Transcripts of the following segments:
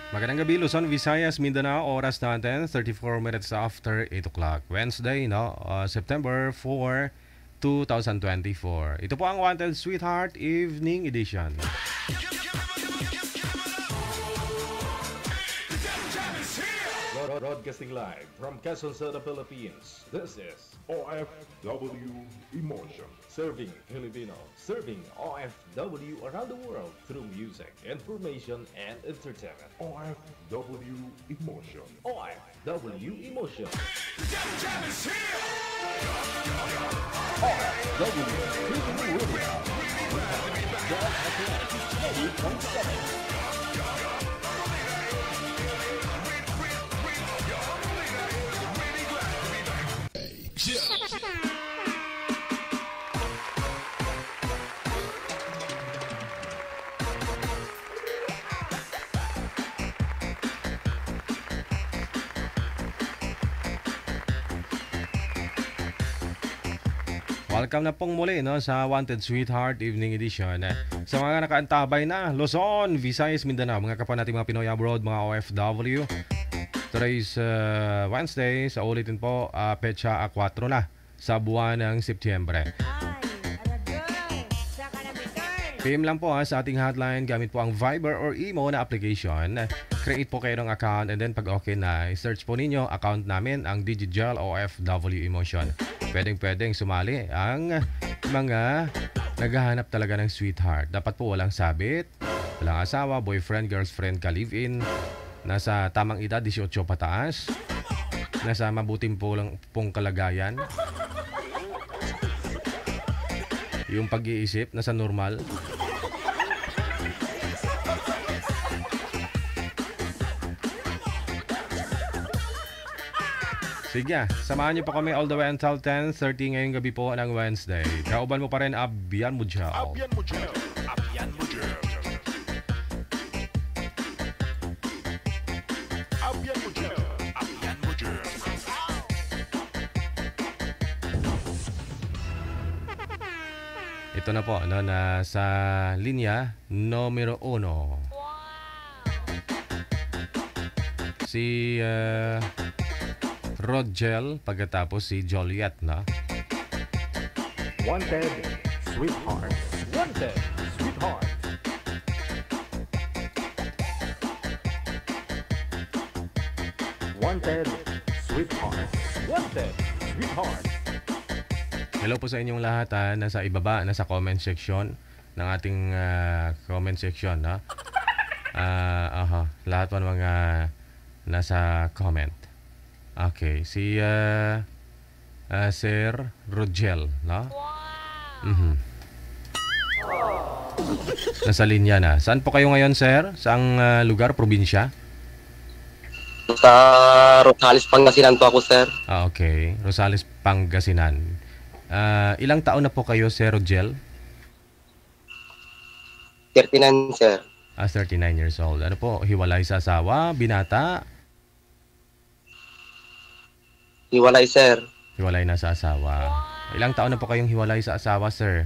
Magandang gabi, Luzon, Visayas, Mindanao. Oras natin, 34 minutes after 8 o'clock. Wednesday, no? September 4, 2024. Ito po ang Wanted Sweetheart Evening Edition. Broadcasting live from Quezon City, Philippines. This is OFW Emotion. Serving Filipino, serving OFW around the world through music, information, and entertainment. OFW Emotion. OFW Emotion. OFW Filipino Radio. The 80.7. Welcome na pong muli no, sa Wanted Sweetheart Evening Edition. Sa mga nakaantabay na, Luzon, Visayas, Mindanao, mga kapwa natin mga Pinoy abroad, mga OFW. Today's Wednesday, sa ulitin po, petsa 4 na sa buwan ng Setyembre. PM lang po sa ating hotline, gamit po ang Viber or Imo na application. Create po kayo ng account and then pag okay na, search po ninyo account namin, ang Digigel OFW Emotion. Pwedeng sumali ang mga naghahanap talaga ng sweetheart. Dapat po walang sabit, walang asawa, boyfriend, girlfriend, ka-live-in, nasa tamang edad, 18 pataas, nasa mabuting pong kalagayan, yung pag-iisip nasa normal. Sige, samahan niyo po kami all the way until 10:30 ngayong gabi po ng Wednesday. Kauban mo pa rin, Abyan Mujal. Abyan Mujal. Abyan Mujal. Abyan Mujal. Abyan Mujal. Ito na po, no, na sa linya numero 1. Si Rodgel, pagkatapos si Joliet, no? Wanted Sweetheart. Wanted Sweetheart. Wanted Sweetheart. Wanted Sweetheart. Hello po sa inyong lahat, nasa ibaba, nasa comment section ng ating comment section, no? Lahat po ng mga nasa comment. Okay, si Sir Rodgel, no? Nasa linya na. Saan po kayo ngayon, sir? Saang lugar, probinsya? Sa Rosales, Pangasinan po ako, sir. Okay. Rosales, Pangasinan. Ilang taon na po kayo, Sir Rodgel? 39, sir. 39 years old. Ano po, hiwalay sa asawa, binata? Hiwalay, sir. Hiwalay na sa asawa. Ilang taon na po kayong hiwalay sa asawa, sir?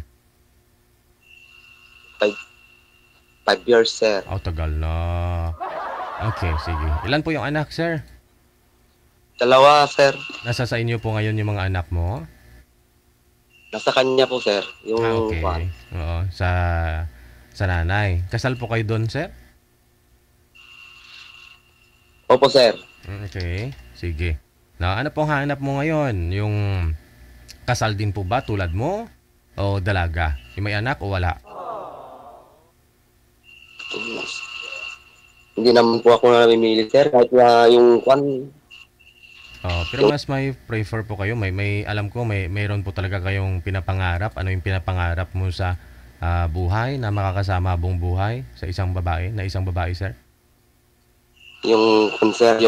5 years, sir. Tagal na. Okay, sige. Ilan po yung anak, sir? 2, sir. Nasa sa inyo po ngayon yung mga anak mo? Nasa kanya po, sir. Yung Okay. Oo, sa nanay. Kasal po kayo doon, sir? Opo, sir. Okay, sige. Na ano pong hanap mo ngayon? Yung kasal din po ba tulad mo? O dalaga? Yung may anak o wala? Hindi naman po ako namimili, sir. Kahit na yung Pero mas may prefer po kayo. May alam ko mayroon po talaga kayong pinapangarap. Ano yung pinapangarap mo sa buhay na makakasama buong buhay sa isang babae, sir? yung sir,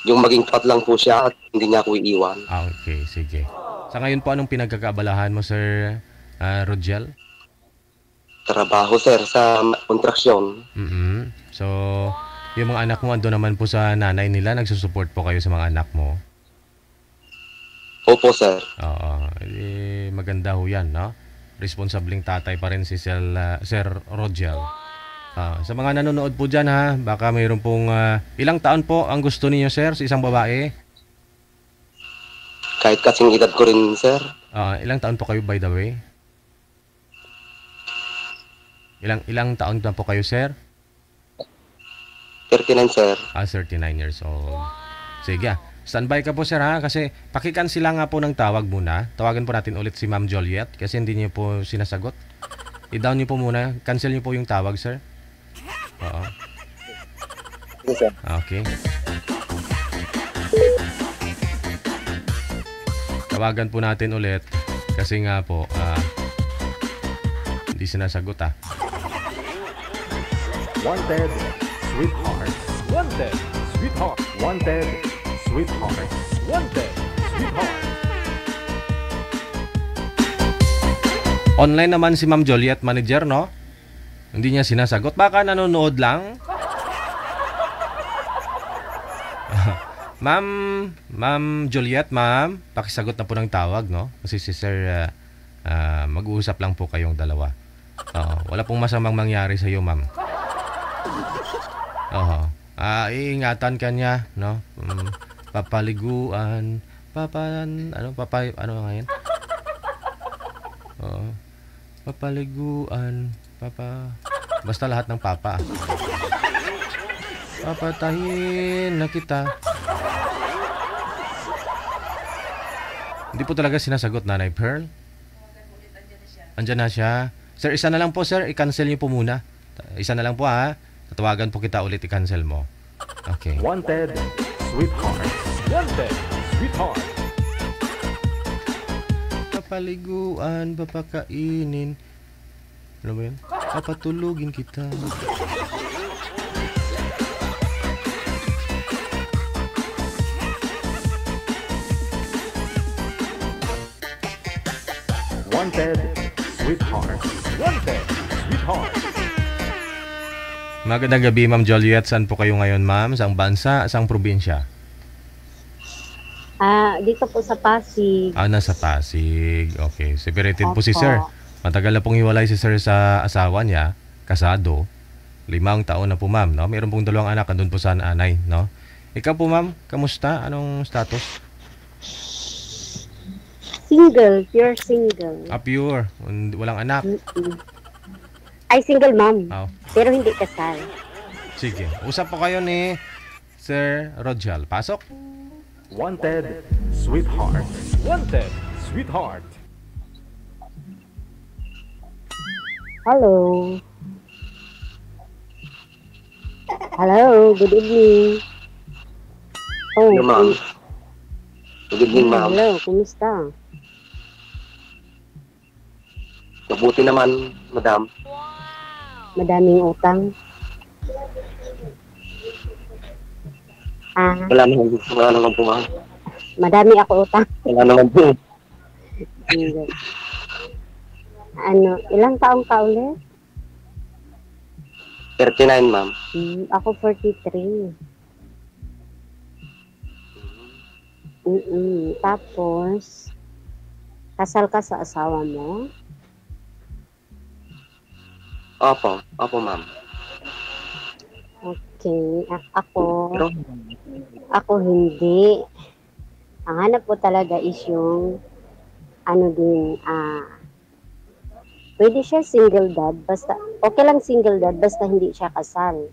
yung maging tapat lang po siya at hindi niya ako iiwan. Okay, sige. Sa ngayon po, anong pinagkakaabalahan mo, Sir Rodgel? Trabaho, sir, sa kontraksyon. So, yung mga anak mo, ando naman po sa nanay nila, nagsusupport po kayo sa mga anak mo? Opo, sir. Oo. Maganda ho yan, no? Responsabling tatay pa rin si Sir Rodgel. Sa mga nanonood po dyan ha, baka mayroon pong ilang taon po ang gusto niyo sir sa isang babae? Kahit kasing edad ko rin, sir. Ilang taon po kayo by the way? Ilang taon na po kayo sir? 39, sir. 39 years old. Sige, standby ka po sir ha, kasi pakikansila nga po ng tawag muna. Tawagan po natin ulit si Ma'am Joliet kasi hindi niyo po sinasagot. I-down niyo po muna, cancel niyo po yung tawag sir. Oo. Sige, sir. Okay. Tawagan po natin ulit kasi nga po hindi sinasagot Wanted, sweetheart. Wanted, sweetheart. Wanted, sweetheart. Wanted, sweetheart. Online naman si Ma'am Joliet, manager, no? Hindi niya sinasagot. Baka nanonood lang. Ma'am Joliet, ma'am, pakisagot na po ng tawag, no? Kasi si Sir, mag-uusap lang po kayong dalawa. Wala pong masamang mangyari sa iyo, ma'am. Iingatan ka niya, no? Papaliguan, ano nga yan? Papaliguan, basta lahat ng papa. Papatahin na kita. Hindi po talaga sinasagot, Nanay Pearl. Andyan na siya. Sir, isa na lang po, sir. I-cancel niyo po muna. Isa na lang po, ha. Tatawagan po kita ulit. I-cancel mo. Okay. Wanted, sweetheart. Wanted, sweetheart. Papaliguan, papakainin. Ano ba yun? Papatulugin kita. Wanted, sweetheart. Wanted, sweetheart. Magandang gabi, Ma'am Joliet. Saan po kayo ngayon, ma'am? Saang bansa? Saang probinsya? Dito po sa Pasig. Nasa Pasig. Okay. Separated po si Opo. sir. Matagal na pong hiwalay si sir sa asawa niya. Kasado. 5 taon na po, ma'am. No? Mayroon pong 2 anak. Andun po sa nanay. No? Ikaw po, ma'am. Kamusta? Anong status? Single, pure single. Pure. Walang anak. Mm-mm. Ay, single mom. Oh. Pero hindi kasal. Sige. Usap po kayo ni Sir Rodjal. Pasok. Wanted, sweetheart. Wanted, sweetheart. Hello. Hello, good evening. Hello, ma'am. Good evening, ma'am. Hello, kumusta? Mabuti naman, madam. Madaming utang. Wala naman po, ma'am. Madami ako utang. Wala naman po. Hindi. Ilang taong ka ulit? 39, ma'am. Ako 43. Tapos, kasal ka sa asawa mo? Opo, ma'am. Okay. Ako Pero, hindi. Ang hanap ko talaga is yung pwede siya single dad, basta, okay lang single dad, basta hindi siya kasal.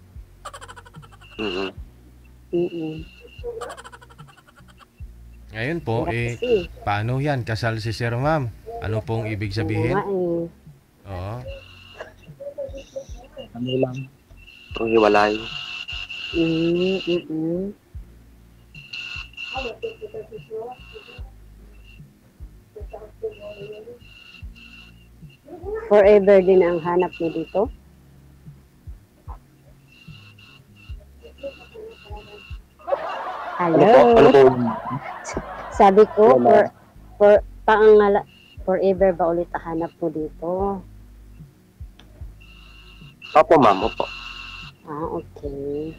mm Ngayon po, Kasi, paano yan? Kasal si Sir, ma'am. Ano pong ibig sabihin? Oo. Ano lang? Ang hiwalay. Forever din ang hanap mo dito? Ano po? Ano Hello? po? Sabi ko, Wala. forever ba ulit ang hanap mo dito? Opo, ma'am. Opo. Okay.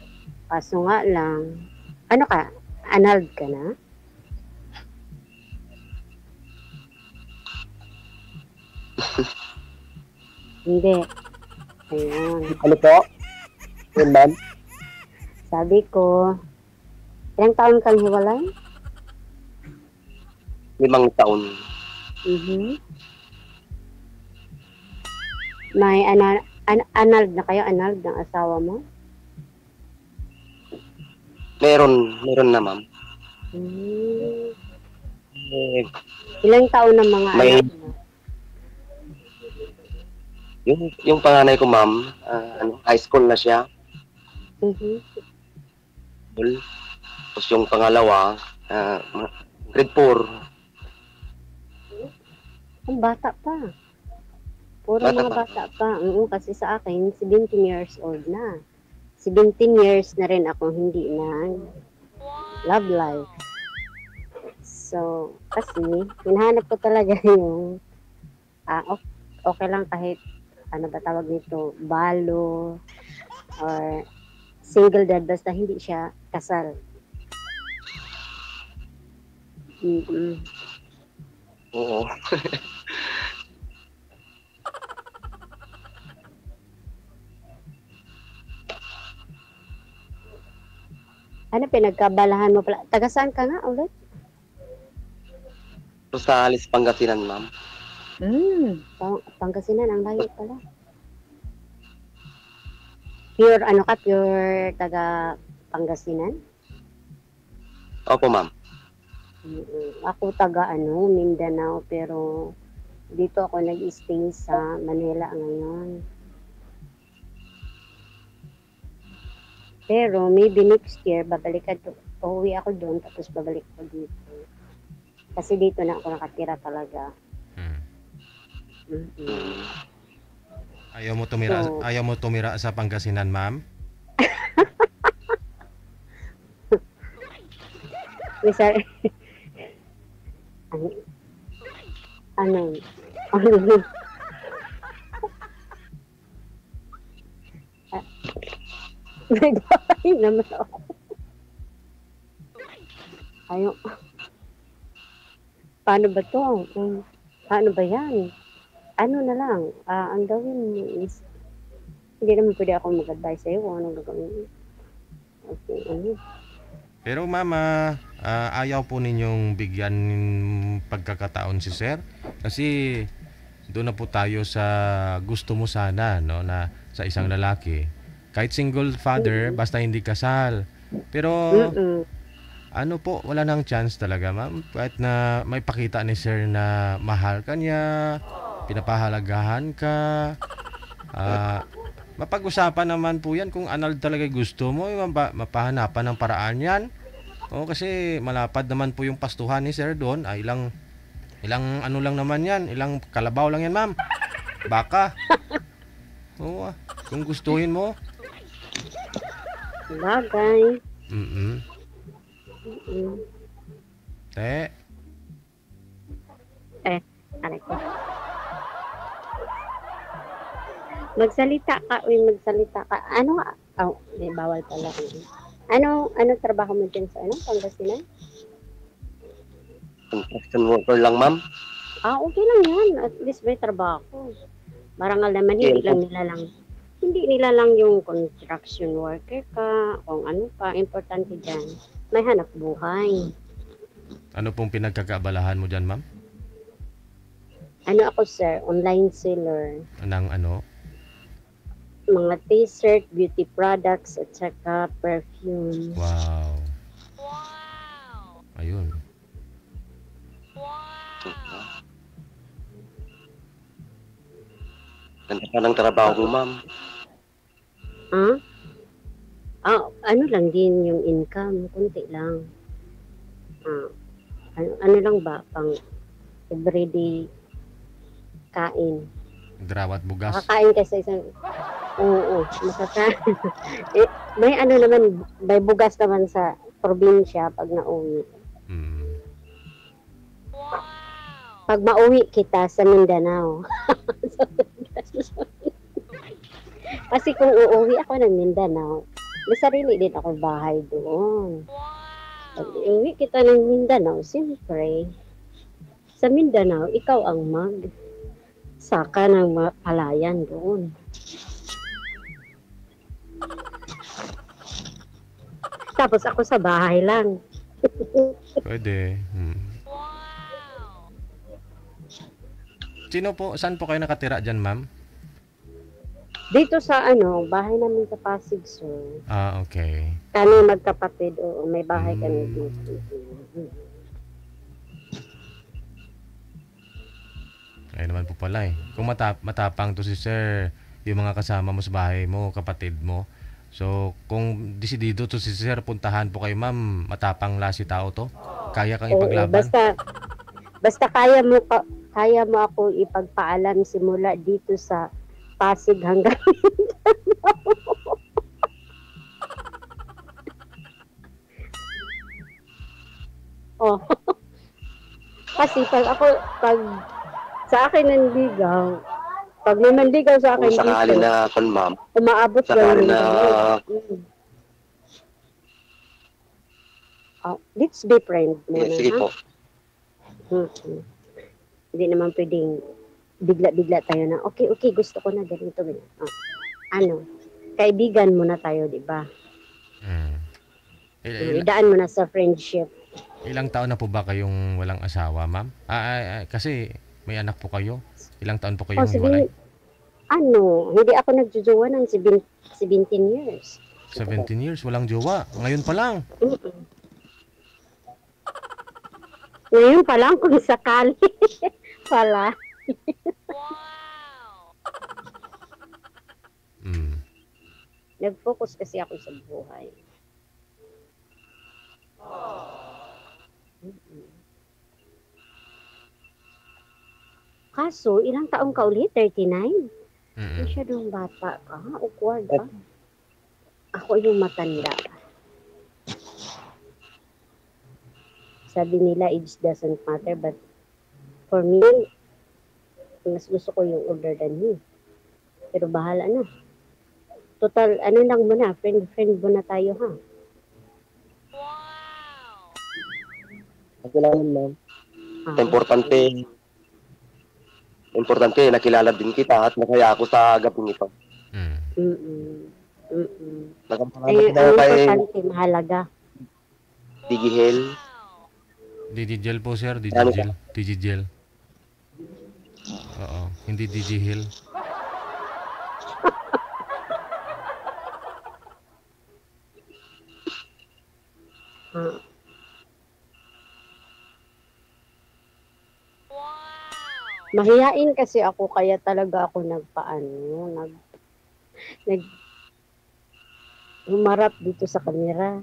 Kaso nga lang, ano ka? Annulled ka na? Hindi. Ayun. Ano po? Yun, ma'am? Sabi ko, ilang taon kang hiwalay? 5 taon. Mhm. May annulled na kayo? Annulled ng asawa mo? Meron na, ma'am. Hmm. Eh, Ilang taon ng mga May- anak mo? yung panganay ko, ma'am, high school na siya. Mhm. Tapos yung pangalawa, grade 4. Ang bata pa. Puro Bata mga pa. bata pa. Kasi sa akin, 17 years old na. 17 years na rin ako hindi na love life. So, kasi, hinahanap ko talaga yung okay lang kahit ano ba tawag nito, balo or single dad basta hindi siya kasal. Mm-mm. Oo. Ano pinagkabalahan mo pala? Taga saan ka nga ulit? Rosales, Pangasinan, ma'am. Pangasinan, ang layo pala. Pure ano ka? Pure taga Pangasinan? Opo, ma'am. Ako taga Mindanao, pero dito ako nag-stay sa Manila ngayon. Pero maybe next year, uuwi ako doon, tapos babalik ko dito. Kasi dito na ako nakatira talaga. Mm-mm. Ayaw mo tumira sa Pangasinan, ma'am? Sorry. ano? Nagbahay naman ako. Ayaw. Paano ba to? Paano ba yan? Ano na lang, ang gawin mo is, hindi naman pwede ako mag-advise sa'yo kung anong gagawin. Okay, Pero mama, ayaw po ninyong bigyan pagkakataon si sir? Kasi doon na po tayo sa gusto mo sana, no, na sa isang lalaki. Kahit single father, basta hindi kasal. Pero ano po, wala nang chance talaga, ma'am. Kahit na may pakita ni sir na mahal ka niya, pinapahalagahan ka, mapag-usapan naman po yan kung anal talaga gusto mo, mapahanapan ng paraan yan. O kasi malapad naman po yung pastuhan ni sir doon. Ilang ano lang naman yan, ilang kalabaw lang yan, ma'am. Baka. Oo, kung gustuhin mo. bagay. Te. Aray ko. Magsalita ka. Ano nga? Bawal pala. Ano trabaho mo dyan sa Pangasinan? Construction worker lang, ma'am. Okay lang yan. At least may trabaho. Marangal naman, hindi nila lang yung construction worker ka, kung ano pa, importante dyan. May hanap buhay. Ano pong pinagkakaabalahan mo dyan, ma'am? Ako, sir, online seller. Ng ano? Mga t-shirt, beauty products, at saka perfume. Wow. Ayun. Ganda ka ng trabaho mo, ma'am. Ano lang din yung income, kunti lang. Ano lang ba, pang everyday kain. Drawat bugas. Makakain ka sa isang, oo, makakain. May naman, may bugas naman sa probinsya pag nauwi. Pag mauwi kita sa Mindanao. Kasi kung uuwi ako ng Mindanao, may sarili din ako bahay doon. Pag uuwi kita ng Mindanao, siyempre, sa Mindanao, ikaw ang saka ng palayan doon. Tapos ako sa bahay lang. Pwede. Saan po kayo nakatira dyan, ma'am? Dito sa bahay namin sa Pasig, sir. Ah, okay. Kami magkapatid, oo, may bahay kami dito. Ay naman po pala eh. Kung matapang to si sir, yung mga kasama mo sa bahay mo, kapatid mo. So, kung desidido to si sir, puntahan po kayo, ma'am. Matapang lasi tao to. Kaya kang Oo, ipaglaban. basta kaya mo ako ipagpaalam simula dito sa Pasig hanggang Oh. Kasi pag sa akin nanligaw, pag may manligaw sa akin Kung sakali dito, na, ma'am, umaabot sakali ganun. na, Let's be friend muna, sige ha? po. Hindi naman pwedeng bigla-bigla tayo na, okay, gusto ko na ganito. Kaibigan muna tayo, di ba? Idaan mo na sa friendship. Ilang taon na po ba kayong walang asawa, ma'am? Kasi may anak po kayo. Ilang taon po kayong hiwalay? Hindi ako nagjojowa ng 17 years. 17 years, walang jowa. Ngayon pa lang. Ngayon pa lang kung sakali. Pala. Nag-focus kasi ako sa buhay. Kaso, ilang taong ka ulit? 39? Masyadong bata ka? Awkward ka? Ako yung matanda. Sabi nila, age doesn't matter, but for me, mas gusto ko yung older than me. Pero bahala na. Total, lang muna, friend muna tayo, ha? Kailangan, ma'am. Importante, nakilala din kita at masaya ako sa gabing ito. Ay, ang importante, mahalaga. Digihel. Digigel po, sir. Digigel. Oo, hindi Digihel. Mahihain kasi ako, kaya talaga ako humarap dito sa camera.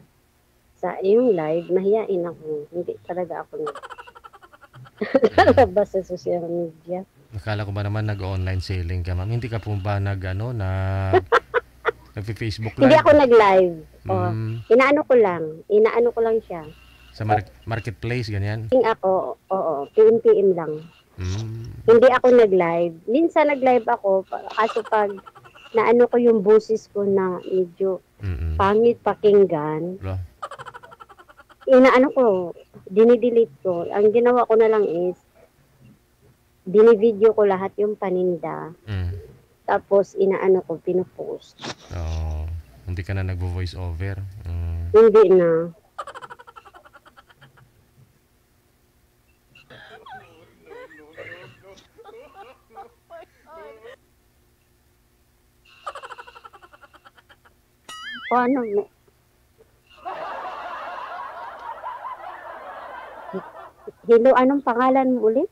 Sa iyong live, mahihain ako. Hindi talaga ako lalabas sa social media. Nakala ko ba naman nag-online selling ka, ma'am? Hindi ka po ba nag-Facebook live? Hindi ako nag-live. Inaano ko lang siya. Sa marketplace, ganyan? Ako, PM lang. Hindi ako nag-live. Minsan nag-live ako, kaso pag naano ko yung boses ko na medyo pangit pakinggan, dinidelete ko. Ang ginawa ko na lang is, binivideo ko lahat yung paninda. Tapos, pinupost. Hindi ka na nagvo-voice over? Hindi na. Paano? Hello, anong pangalan mo ulit?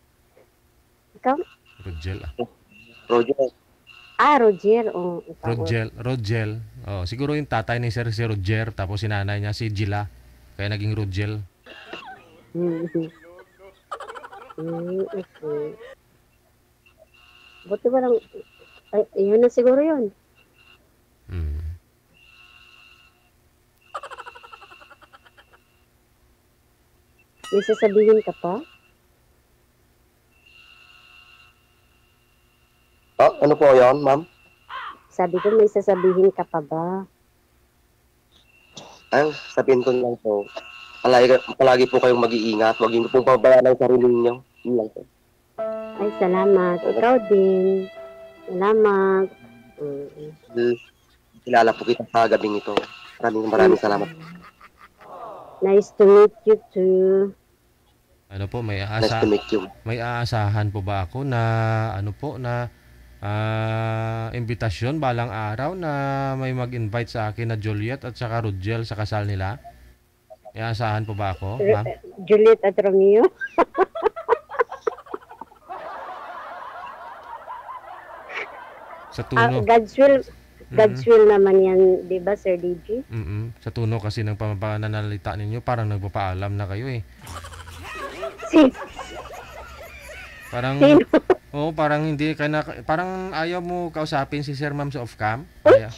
Ikaw? Rogel. Roger. Roger. Rogel. Siguro yung tatay ni sir si Roger, tapos si nanay niya si Gila. Kaya naging Rogel. Okay. Buti ba lang, yun na siguro yun. May sasabihin ka pa? Ano po yun, ma'am? Sabi ko, may sasabihin ka pa ba? Sabihin ko lang po, palagi po kayong mag-iingat. Huwag niyo pong pabayaan ang sarili niyo. Yun lang po. Ay, salamat. Ikaw din. Salamat. Kilala po kita sa gabing ito. Maraming salamat. Nice to meet you too. Ano po, Nice to meet you. may aasahan po ba ako na ano po na imbitasyon balang araw na may mag-invite sa akin na Juliet at saka Rugel sa kasal nila? May aasahan po ba ako, ma'am? Juliet at Romeo. Sa tuno. God's will naman yan, di ba, Sir DJ? Sa tuno kasi ng pananalita ninyo, parang nagpapaalam na kayo eh. Parang Sino? parang hindi ka na, parang ayaw mo kausapin si Sir Ma'am sa off-cam. Kaya,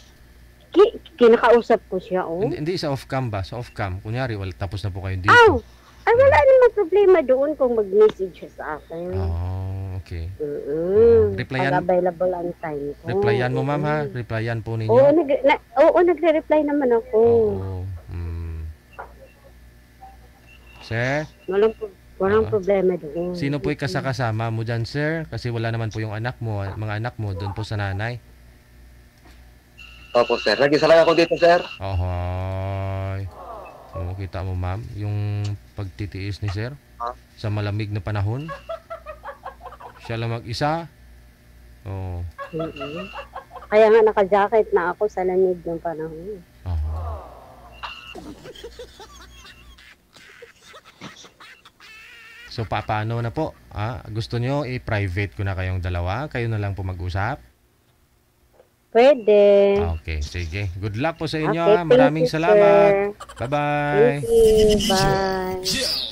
Kinakausap ko siya, oh. hindi sa off-cam ba? Sa off-cam. Kunyari, tapos na po kayo dito. Aw! Ay, wala namang problema doon kung mag-message siya sa akin. Oh, okay. Replyan- Pag available ang time ko. Replyan mo, ma'am, ha? Replyan po ninyo. Oo, nagre-reply naman ako. Oo. Sir, Walang problema doon. sino po kasama mo dyan, sir? Kasi wala naman po yung anak mo, mga anak mo, doon po sa nanay. Opo, sir. Nag-isa lang ako dito, sir. Ahoy. So, kita mo, ma'am, yung pagtitiis ni sir sa malamig na panahon. Siya lang mag-isa. Oh. Kaya nga naka-jacket na ako sa lamig ng panahon. So, paano na po? Gusto nyo i-private ko na kayong dalawa? Kayo na lang po mag-usap? Pwede. Okay, sige. Good luck po sa inyo. Okay, thank Maraming you, salamat. sir. Bye-bye. Thank you. Bye.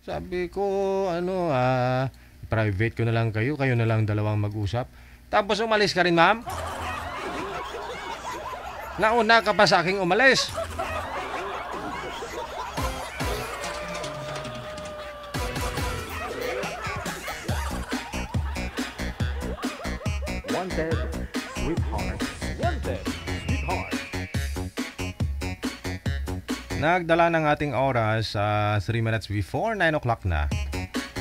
Sabi ko, private ko na lang kayo na lang dalawang mag-usap. Tapos umalis ka rin, ma'am? Nauna ka pa sa aking umalis. Wanted, sweetheart. Wanted, sweetheart. Nagdala ng ating oras 3 minutes before 9 o'clock na.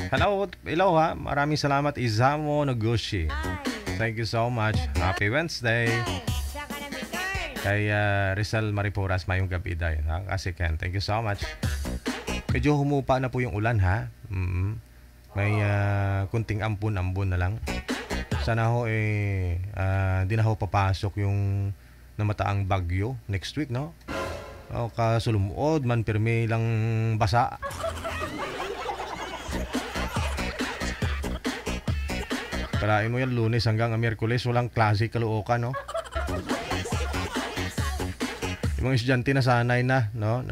Hello ha. Maraming salamat Izamo Noguchi. Thank you so much. Happy Wednesday. Kay Rizal Mariporas mayong gabi dahil. Kasi Ken, thank you so much. Medyo humupa na po yung ulan ha. May kunting ampun-ambon na lang. Sana ho di na ho papasok yung namataang bagyo next week, no? O kasulumuod man pirmi lang basa. Kalain mo yan Lunes hanggang Miyerkules walang klase Caloocan, no? Yung mga estudyante na sanay na, no?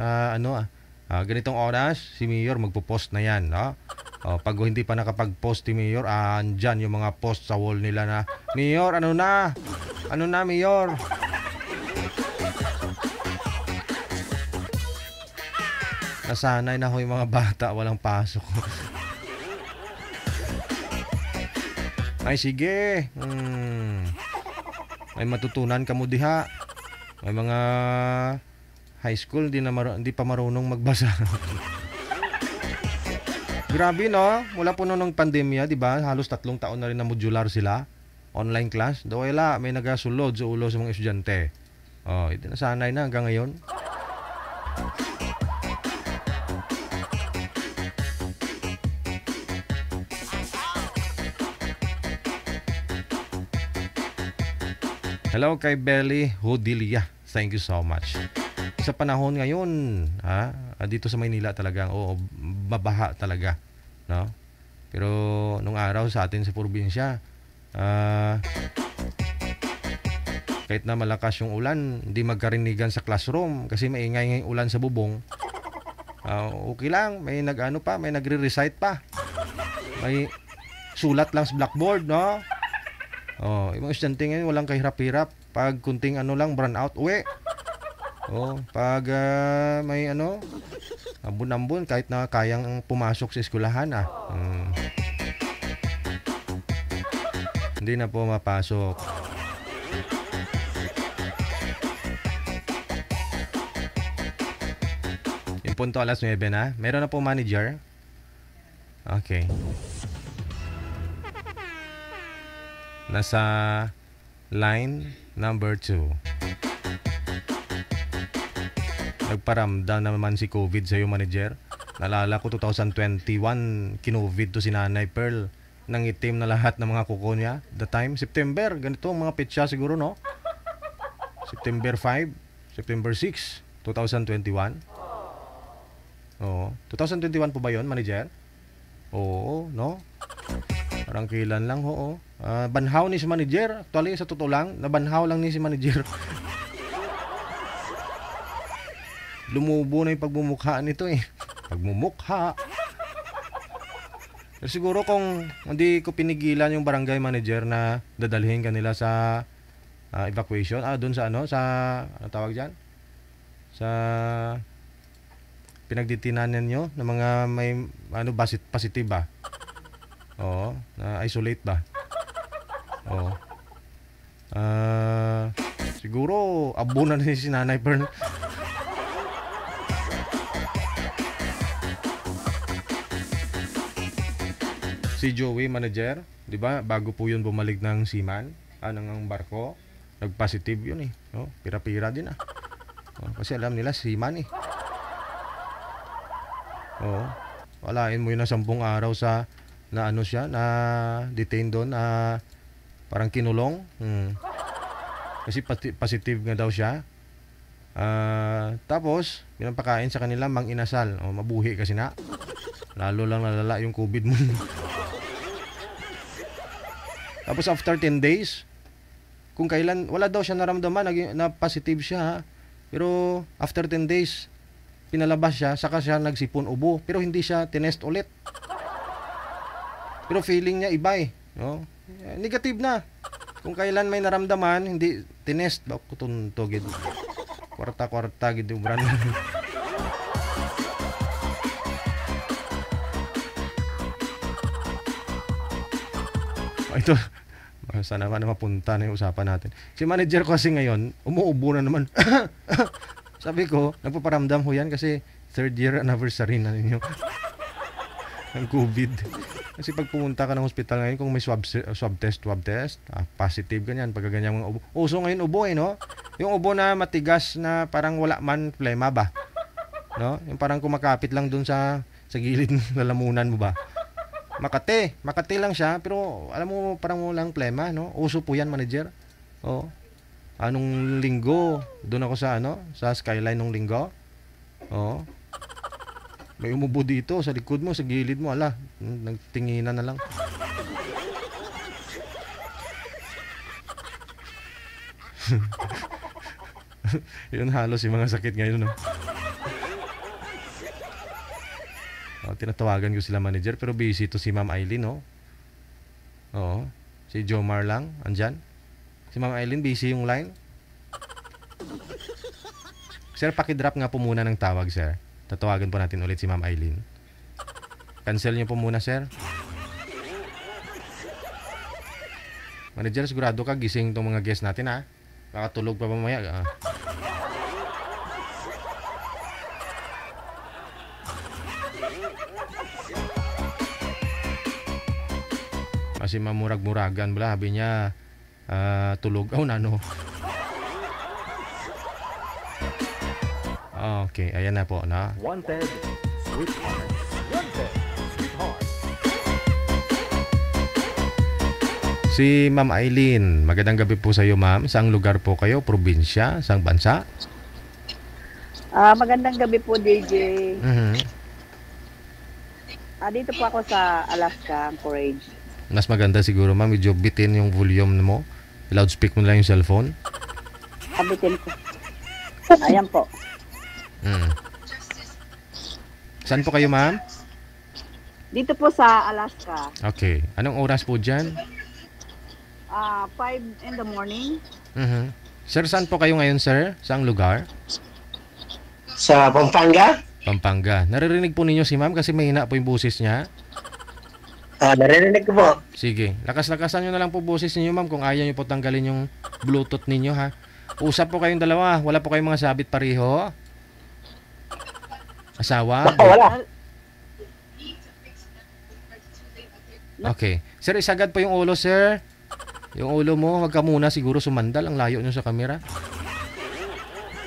Ganitong oras si Mayor magpo-post na yan, no? Pag hindi pa nakapag-post si Mayor, andyan yung mga post sa wall nila na Mayor, ano na? Ano na, Mayor? Nasanay na ho yung mga bata, walang pasok. Ay sige. May matutunan ka mo diha. May mga high school hindi pa marunong magbasa. Grabe no, mula po noong pandemya, di ba? Halos 3 taon na rin na modular sila. Online class. Daw wala, may nagasulod sa ulo sa mga estudyante. Hindi nasanay na hanggang ngayon. Hello kay Belly Hodilia. Thank you so much. Sa panahon ngayon, dito sa Maynila talagang mabaha talaga, no? Pero nung araw sa atin sa probinsya, kahit na malakas yung ulan, hindi magkarinigan sa classroom kasi maingay ng ulan sa bubong. Okay lang, may may nagre-recite pa. May sulat lang sa blackboard, no? Yung mga estudyante ngayon walang kahirap-hirap. Pag kunting lang burn out, uwi. Pag may ambon-ambon kahit na kayang pumasok sa eskwelahan Hindi na po mapasok. Yung punto alas 9 na. Meron na po manager. Okay. Nasa line number 2. Nagparamdam naman si COVID sa iyo, manager. Nalala ko 2021, kinovid to si Nanay Pearl. Nangitim na lahat ng mga kuko niya. The time, September. Ganito ang mga petsa siguro, no? September 5, September 6, 2021. Oo. 2021 po ba yon, manager? Oo, no? Parang kailan lang, oo. Banhaw ni si manager. Actually, sa totoo lang, nabanhaw lang ni si manager. Lumubo na yung pagmumukha nito eh. Pagmumukha. Pero siguro kung hindi ko pinigilan yung barangay manager na dadalhin kanila sa evacuation, doon sa ano tawag diyan? Sa pinagditinanan nyo ng mga may positive ba? Oo, na isolate ba? Oo. Siguro abo na ni si Nanay Pearl. Si Joey, manager, 'di ba? Bago po 'yun bumalik ng seaman, ng barko, nag-positive 'yun eh. Oh, pira-pira din ah. Oh, kasi alam nila seaman eh. Oh, walain mo 'yun na 10 araw sa na ano siya, na detained doon, parang kinulong. Kasi positive nga daw siya. Tapos, pinapakain sa kanila mang inasal. Oh, mabuhi kasi na. Lalo lang nalala yung COVID mo. Tapos after 10 days, kung kailan, wala daw siya naramdaman, na positive siya ha. Pero after 10 days, pinalabas siya, saka siya nagsipon ubo. Pero hindi siya tinest ulit. Pero feeling niya iba eh. No? Negative na. Kung kailan may naramdaman, hindi tinest. Bako tuntog. Kwarta-kwarta, gitu bran. Ito, sana naman mapunta na yung usapan natin. Si manager ko kasi ngayon, umuubo na naman. Sabi ko, nagpaparamdam ho yan kasi 3rd year anniversary na ninyo ng COVID. Kasi pag pumunta ka ng hospital ngayon, kung may swab test, positive ganyan, pag ganyan mga ubo. Uso ngayon ubo eh, no? Yung ubo na matigas na parang wala man plema ba? No? Yung parang kumakapit lang dun sa gilid ng lalamunan mo ba? Makati lang siya, pero alam mo parang walang plema, no? Uso po yan, manager. Oh. Anong linggo, doon ako sa skyline nung linggo. Oh. May umubo dito sa likod mo, sa gilid mo, ala, nagtinginan na lang. Yun halos yung mga sakit ngayon, no? Tinatawagan ko sila manager, pero busy to si Ma'am Eileen, no? Oo. Si Jomar lang, andyan. Si Ma'am Eileen, busy yung line. Sir, pakidrop nga po muna ng tawag, sir. Tatawagan po natin ulit si Ma'am Eileen. Cancel niyo po muna, sir. Manager, sigurado ka gising tong mga guest natin, ha? Makatulog pa mamaya. Kasi mamurag-muragan bala, sabi niya tulog. Nano. Okay, ayan na po, na. Wanted, sweetheart. Wanted, sweetheart. Si Ma'am Eileen, magandang gabi po sa iyo, ma'am. Saang lugar po kayo? Probinsya? Saang bansa? Magandang gabi po, DJ. Dito po ako sa Alaska, Anchorage. Mas maganda siguro, ma'am. Medyo bitin yung volume mo. Loudspeak mo lang yung cellphone. Bitin ko. Ayan po. Saan po kayo, ma'am? Dito po sa Alaska. Okay. Anong oras po dyan? 5 in the morning. Sir, saan po kayo ngayon, sir? Saang lugar? Sa Pampanga? Pampanga. Naririnig po ninyo si ma'am kasi mahina po yung boses niya. Narinig ko po. Sige, lakas-lakasan nyo na lang po boses ninyo, ma'am, kung ayaw nyo po tanggalin yung Bluetooth ninyo, ha. Usap po kayong dalawa, wala po kayong mga sabit pareho. Asawa? Wala. Okay. Sir, isagad po yung ulo, sir. Yung ulo mo, wag ka muna siguro sumandal. Ang layo nyo sa camera.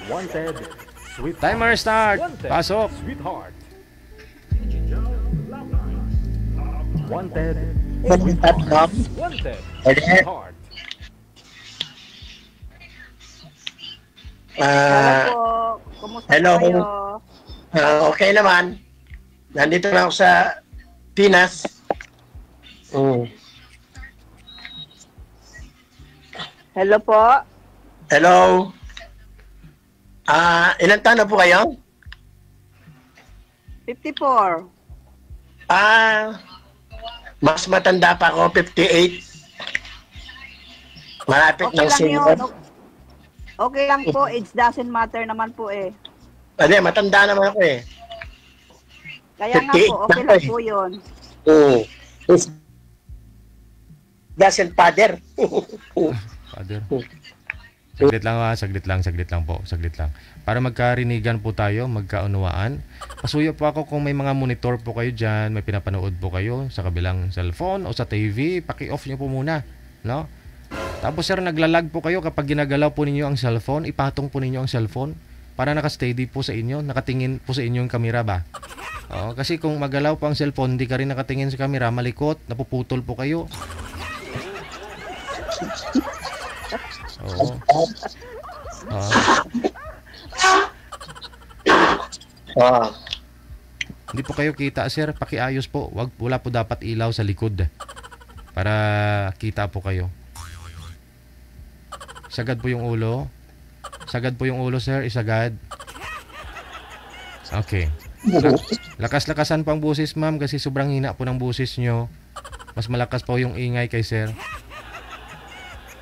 Wanted. Sweetheart. Timer start. Wanted. Pasok. Sweetheart. Wanted. Wanted. Sweetheart. Hello po. Kumusta hello. kayo? Okay naman. Nandito na ako sa Pinas. Hello po. Hello. Ilan taon na po kayo? 54. Mas matanda pa ako, 58. Malapit Okay ng lang senior. yun. Okay lang po. Age doesn't matter naman po eh. Hindi, matanda naman ako eh. Kaya nga po, okay lang po yun. Doesn't father. Father. Saglit lang po. Para magkarinigan po tayo, magkaunawaan. Pasuyo po ako kung may mga monitor po kayo dyan, may pinapanood po kayo sa kabilang cellphone o sa TV, paki-off nyo po muna. No? Tapos sir, naglalag po kayo kapag ginagalaw po ninyo ang cellphone, ipatong po ninyo ang cellphone para naka-steady po sa inyo, nakatingin po sa inyo yung camera ba? Oo, kasi kung magalaw po ang cellphone, di ka rin nakatingin sa camera, malikot, napuputol po kayo. Oo. Hindi po kayo kita, sir. Pakiayos po. Wala po dapat ilaw sa likod para kita po kayo. Sagad po yung ulo. Sir. Isagad. Okay. Lakas-lakasan po ang boses, ma'am, kasi sobrang hina po ng boses nyo. Mas malakas po yung ingay kay sir.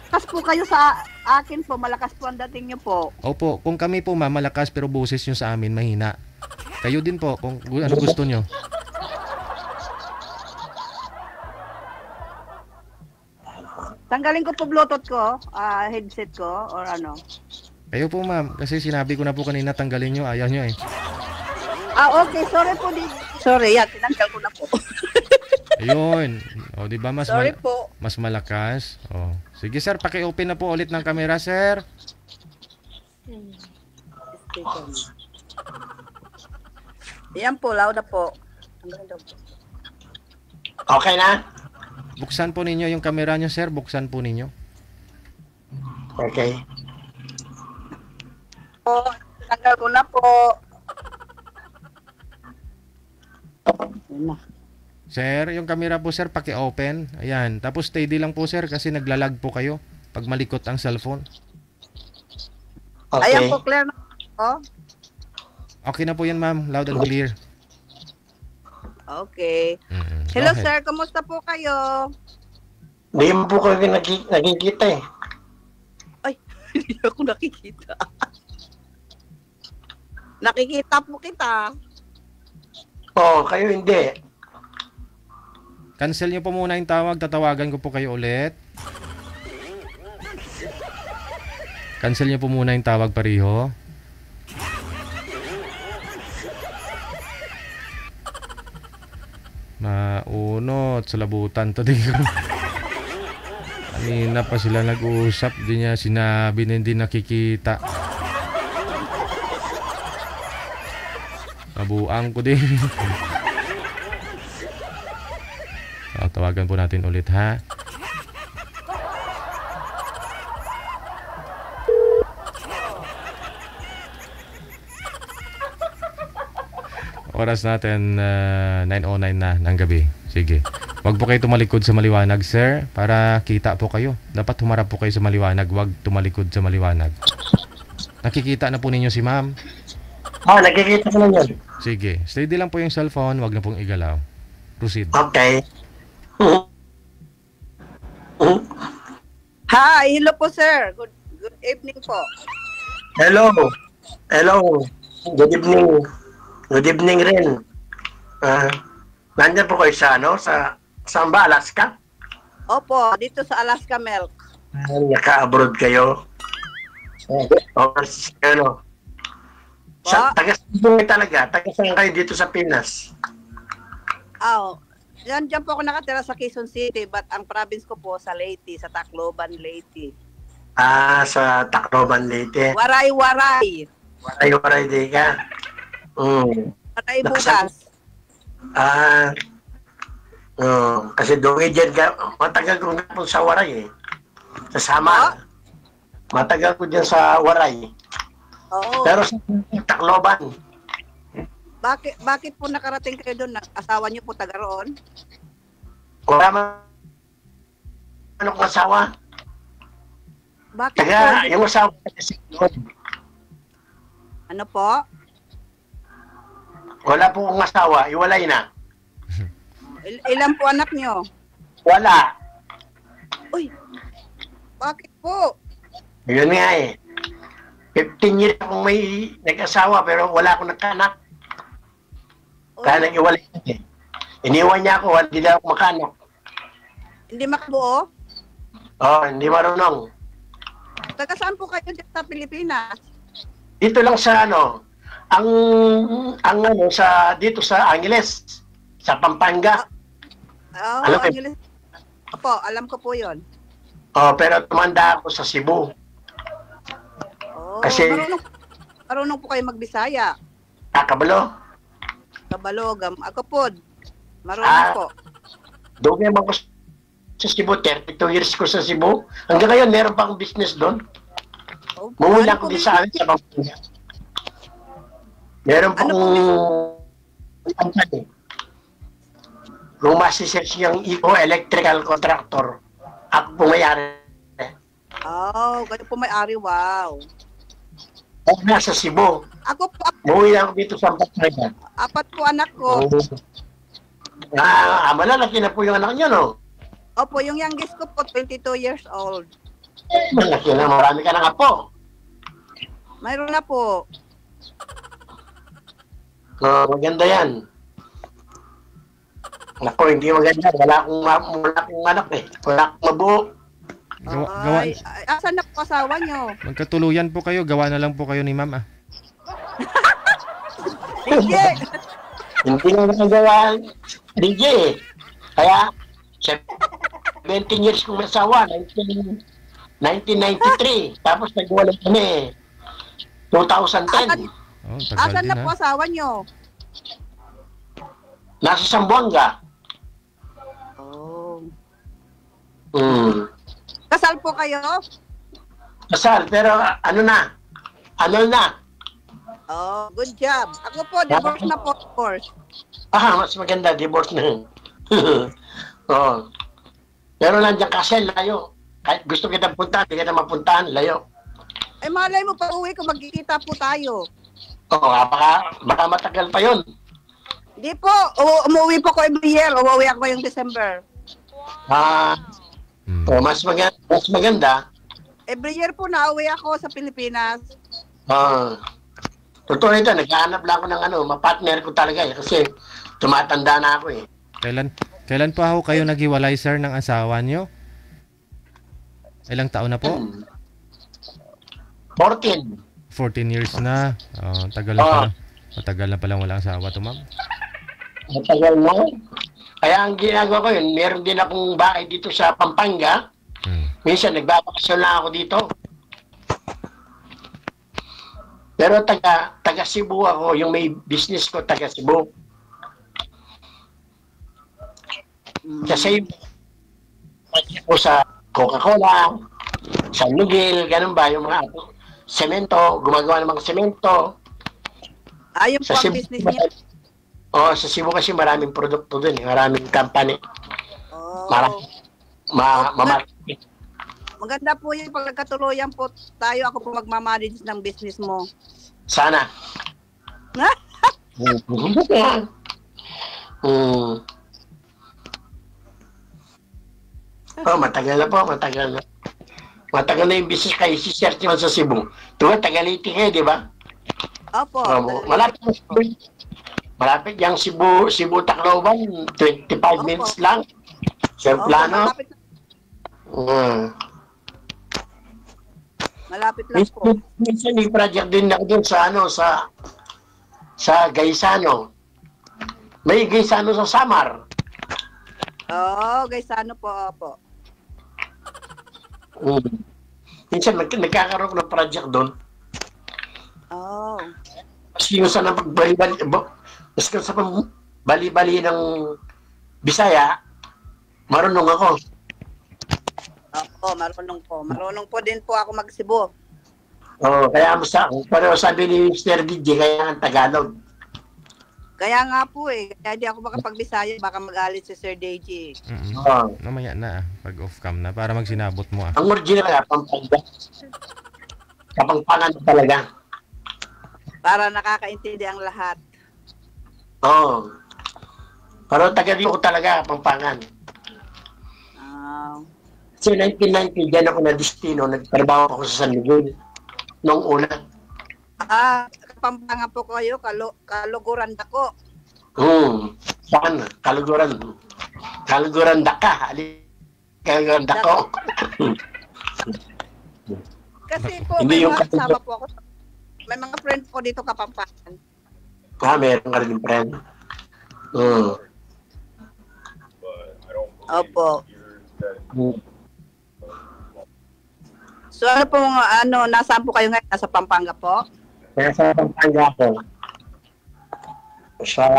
Malakas po kayo sa akin po. Malakas po ang dating nyo po. Opo, kung kami po ma'am, malakas pero boses nyo sa amin mahina. Kayo din po, kung ano gusto nyo. Tanggalin ko po Bluetooth ko, headset ko, or ano. Kayo po ma'am, kasi sinabi ko na po kanina tanggalin nyo, ayaw nyo eh. Okay, sorry po. Sorry, tinanggal ko na po. Ayun. O, di ba mas Sorry po. mas malakas? O. Sige sir, paki-open na po ulit ng camera, sir. Yan po, loud na po. Okay na? Buksan po ninyo yung camera nyo, sir. Buksan po ninyo. Okay. Tanggal ko na po. Sir, yung camera po, sir, paki-open. Ayan. Tapos steady lang po, sir, kasi naglalag po kayo pag malikot ang cellphone. Okay. Ayan po, clear na po. Okay na po yan, ma'am. Loud and clear. Okay. Hello, Okay. sir. Kamusta po kayo? Hindi mo po kami nagkikita eh. Ay, hindi ako nakikita. Nakikita po kita. Oo, kayo hindi. Cancel nyo po muna yung tawag. Tatawagan ko po kayo ulit. Cancel nyo po muna yung tawag pariho. Maunot sa labutan to din. Kanina pa sila nag-uusap, di niya sinabi na hindi nakikita. Mabuang ko din. Tawagan po natin ulit, ha. Oras natin 9:09 na ng gabi. Sige. Huwag po kayo tumalikod sa maliwanag, sir, para kita po kayo. Dapat humarap po kayo sa maliwanag, huwag tumalikod sa maliwanag. Nakikita na po ninyo si ma'am? Nakikita ko na yun. Sige. Steady lang po yung cellphone, huwag na pong igalaw. Proceed. Okay. Hi, hello po, sir. Good evening po. Hello. Good evening. Good evening rin. Nandiyan po kayo sa Saan ba? Alaska? Opo, dito sa Alaska Milk. Naka-abroad kayo? Overseas kayo, no? Taga-saan talaga? Taga-saan kayo dito sa Pinas? Diyan po ako nakatira sa Quezon City, but ang province ko po sa Leyte, sa Tacloban, Leyte. Sa Tacloban, Leyte. Waray-waray. Waray-waray di ka. Waray bugas. Kasi doon dyan ka, matagal ko nga po sa Waray eh. Sa Samar. Matagal ko dyan sa Waray. Oo. Pero sa Tacloban. Bakit po nakarating kayo doon? Asawa niyo po taga roon? Wala man anong asawa. Bakit Taga, po? yung asawa Ano po? wala po akong asawa, iwalay na. Ilan po anak niyo? Wala. Uy, bakit po? Yun nga eh. 15 years akong may nag-asawa pero wala akong nagkanak. Kaya nag-iwalay na eh. Iniwan niya ako, hindi na ako makanak. Hindi makabuo? Hindi marunong. Taga saan po kayo dito sa Pilipinas? Dito lang sa dito sa Angeles, sa Pampanga. Alam ko- Angeles. Opo, alam ko po yun. Pero tumanda ako sa Cebu. Kasi- marunong po kayo magbisaya. Kabalo. Kabalogam. Ako po, marunong po. Doon naman ko sa Cebu, 32 years ko sa Cebu. Hanggang ngayon, meron pa akong business doon. Mula ko din sa amin sa Pampanga. Meron pa akong company. Kung masisearch yung electrical contractor, ako po may-ari. Kayo po may-ari, wow. Ako nasa Cebu. Ako po, Umuwi lang ako dito sa Pampanga. 4 po anak ko. Malalaki na po yung anak niyo, no? Opo, yung youngest ko po, 22 years old. Malaki na, marami ka na apo. Mayroon na po. Maganda yan. Nako, hindi maganda. Wala akong anak eh. Wala akong mabuo. Asan na po asawa nyo? Magkatuluyan po kayo, gawa na lang po kayo ni ma'am. Hindi. Hindi na nagagawa DJ eh. Kaya, 17 years kong asawa, 1993. Tapos nagwala kami 2010. Asan na po asawa nyo? Nasa Zamboanga. Kasal po kayo? Kasal, pero ano na? Good job. Ako po, divorce na po, of course. Mas maganda, divorce na. Pero nandiyan kasi, layo. Kahit gusto kita puntahan, hindi kita mapuntahan, layo. Ay, malay mo, pag uwi ko, magkikita po tayo. Baka matagal pa yun. Hindi po, umuwi po ko every year. Umuwi ako yung December. Mas maganda. Every year po nauwi ako sa Pilipinas. Totoo ito, naghahanap lang ako ng mapartner ko talaga eh. Kasi tumatanda na ako eh. Kailan po ako kayo naghiwalay, sir, ng asawa nyo? Ilang taon na po? 14. 14 years na. Tagal na pala. Matagal na palang walang asawa to, ma'am. Matagal na. Kaya ang ginagawa ko yun, meron din akong bahay dito sa Pampanga. Minsan nagbabakasyon lang ako dito. Pero taga Cebu ako, yung may business ko taga Cebu. Kasi ako sa Coca-Cola, San Miguel, ganun ba, yung mga semento, gumagawa ng mga semento. Yung po ang business niya? Sa Cebu kasi maraming produkto dun, maraming company. Maganda po yung pag nagkatuluyan po tayo, ako po magmamanage ng business mo. Sana. Matagal na po, matagal na. Matagal na yung business kayo, si-search naman sa Cebu. Tuwa, Tagaliti kayo, di ba? Opo. Malapit yung Cebu Tacloban, 25 minutes lang. Sa Opo, plano? malapit, Hmm. malapit lang po. Minsan may project din ako doon sa ano, sa Gaisano. May Gaisano sa Samar. Oo, guys, ano po, opo. Minsan nagkakaroon ng project doon. Oh. Kasi yung sa pagbali-bali, mas sa bali-bali ng Bisaya, marunong ako. Oo, marunong po. Marunong po din po ako mag-Cebu. Kaya pero sabi ni Mr. DJ, kaya ang Tagalog. Kaya nga po eh. Kaya di ako makapag-Bisaya, baka magalit si Sir Deji. Mamaya na, pag off-cam na, para magsinabot mo ah. Ang original kaya, Pampanga. Kapampangan talaga. Para nakakaintindi ang lahat. Pero taga-Rio ko talaga, Pampangan. Kasi 1990, dyan ako na destino, nagtrabaho ako sa San Miguel. Noong una. Kapampangan po kayo, kaluguran dako. Saan? Kaluguran daka. Kaluguran dako. Kasi po, Hindi may yung mga kasama po ako. May mga friend po dito Kapampangan. Meron ka rin friend. Opo. So ano po mga nasaan po kayo ngayon? Nasa Pampanga po? Nasa Pampanga ako. Sa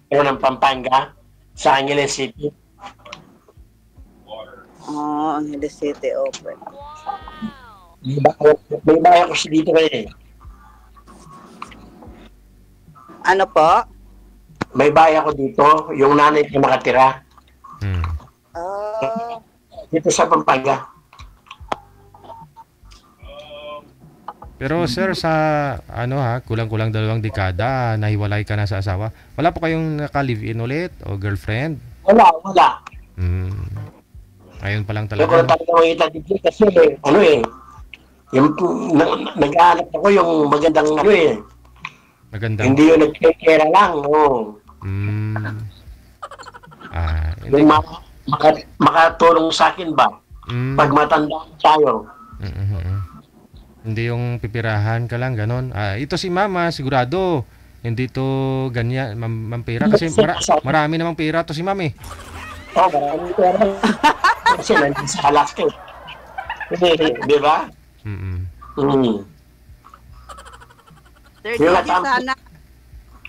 ng Pampanga, sa Angeles City. Angeles City, open. May bahay ako dito ngayon eh. Ano po? May bahay ako dito, yung nanay ko nakatira. Dito sa Pampanga. Pero sir, sa kulang-kulang 2 dekada, nahiwalay ka na sa asawa. Wala po kayong naka-live-in ulit o girlfriend? Wala. Ayun pa lang Pero talaga. talaga makita dito kasi yung nag-aanap ako yung magandang Maganda. Hindi yung nagkekera lang. Hindi. Yung makatulong sa akin ba? Pag matanda tayo. Hindi yung pipirahan ka lang, ganon. Ito si mama, sigurado. Hindi to ganyan, mampira. Kasi marami namang pira to si mami. Marami pera. Kasi nandun sa Alaska. Di ba? Sir Deji, sana.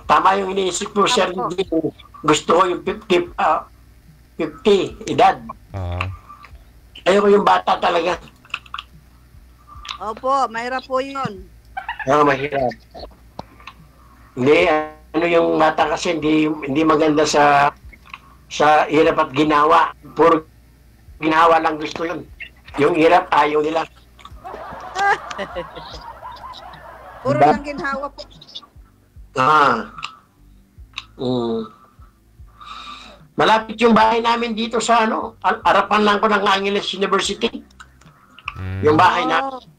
Tama yung iniisip mo, Sir Deji. Gusto ko yung 50 edad. Ayoko yung bata talaga. Opo, mahirap po yun. Mahirap. Hindi, yung bata kasi hindi maganda sa hirap at ginawa. Puro ginawa lang gusto yun. Yung hirap, ayaw nila. Puro lang ginhawa po. Malapit yung bahay namin dito sa harapan lang ko ng Angeles University. Yung bahay namin.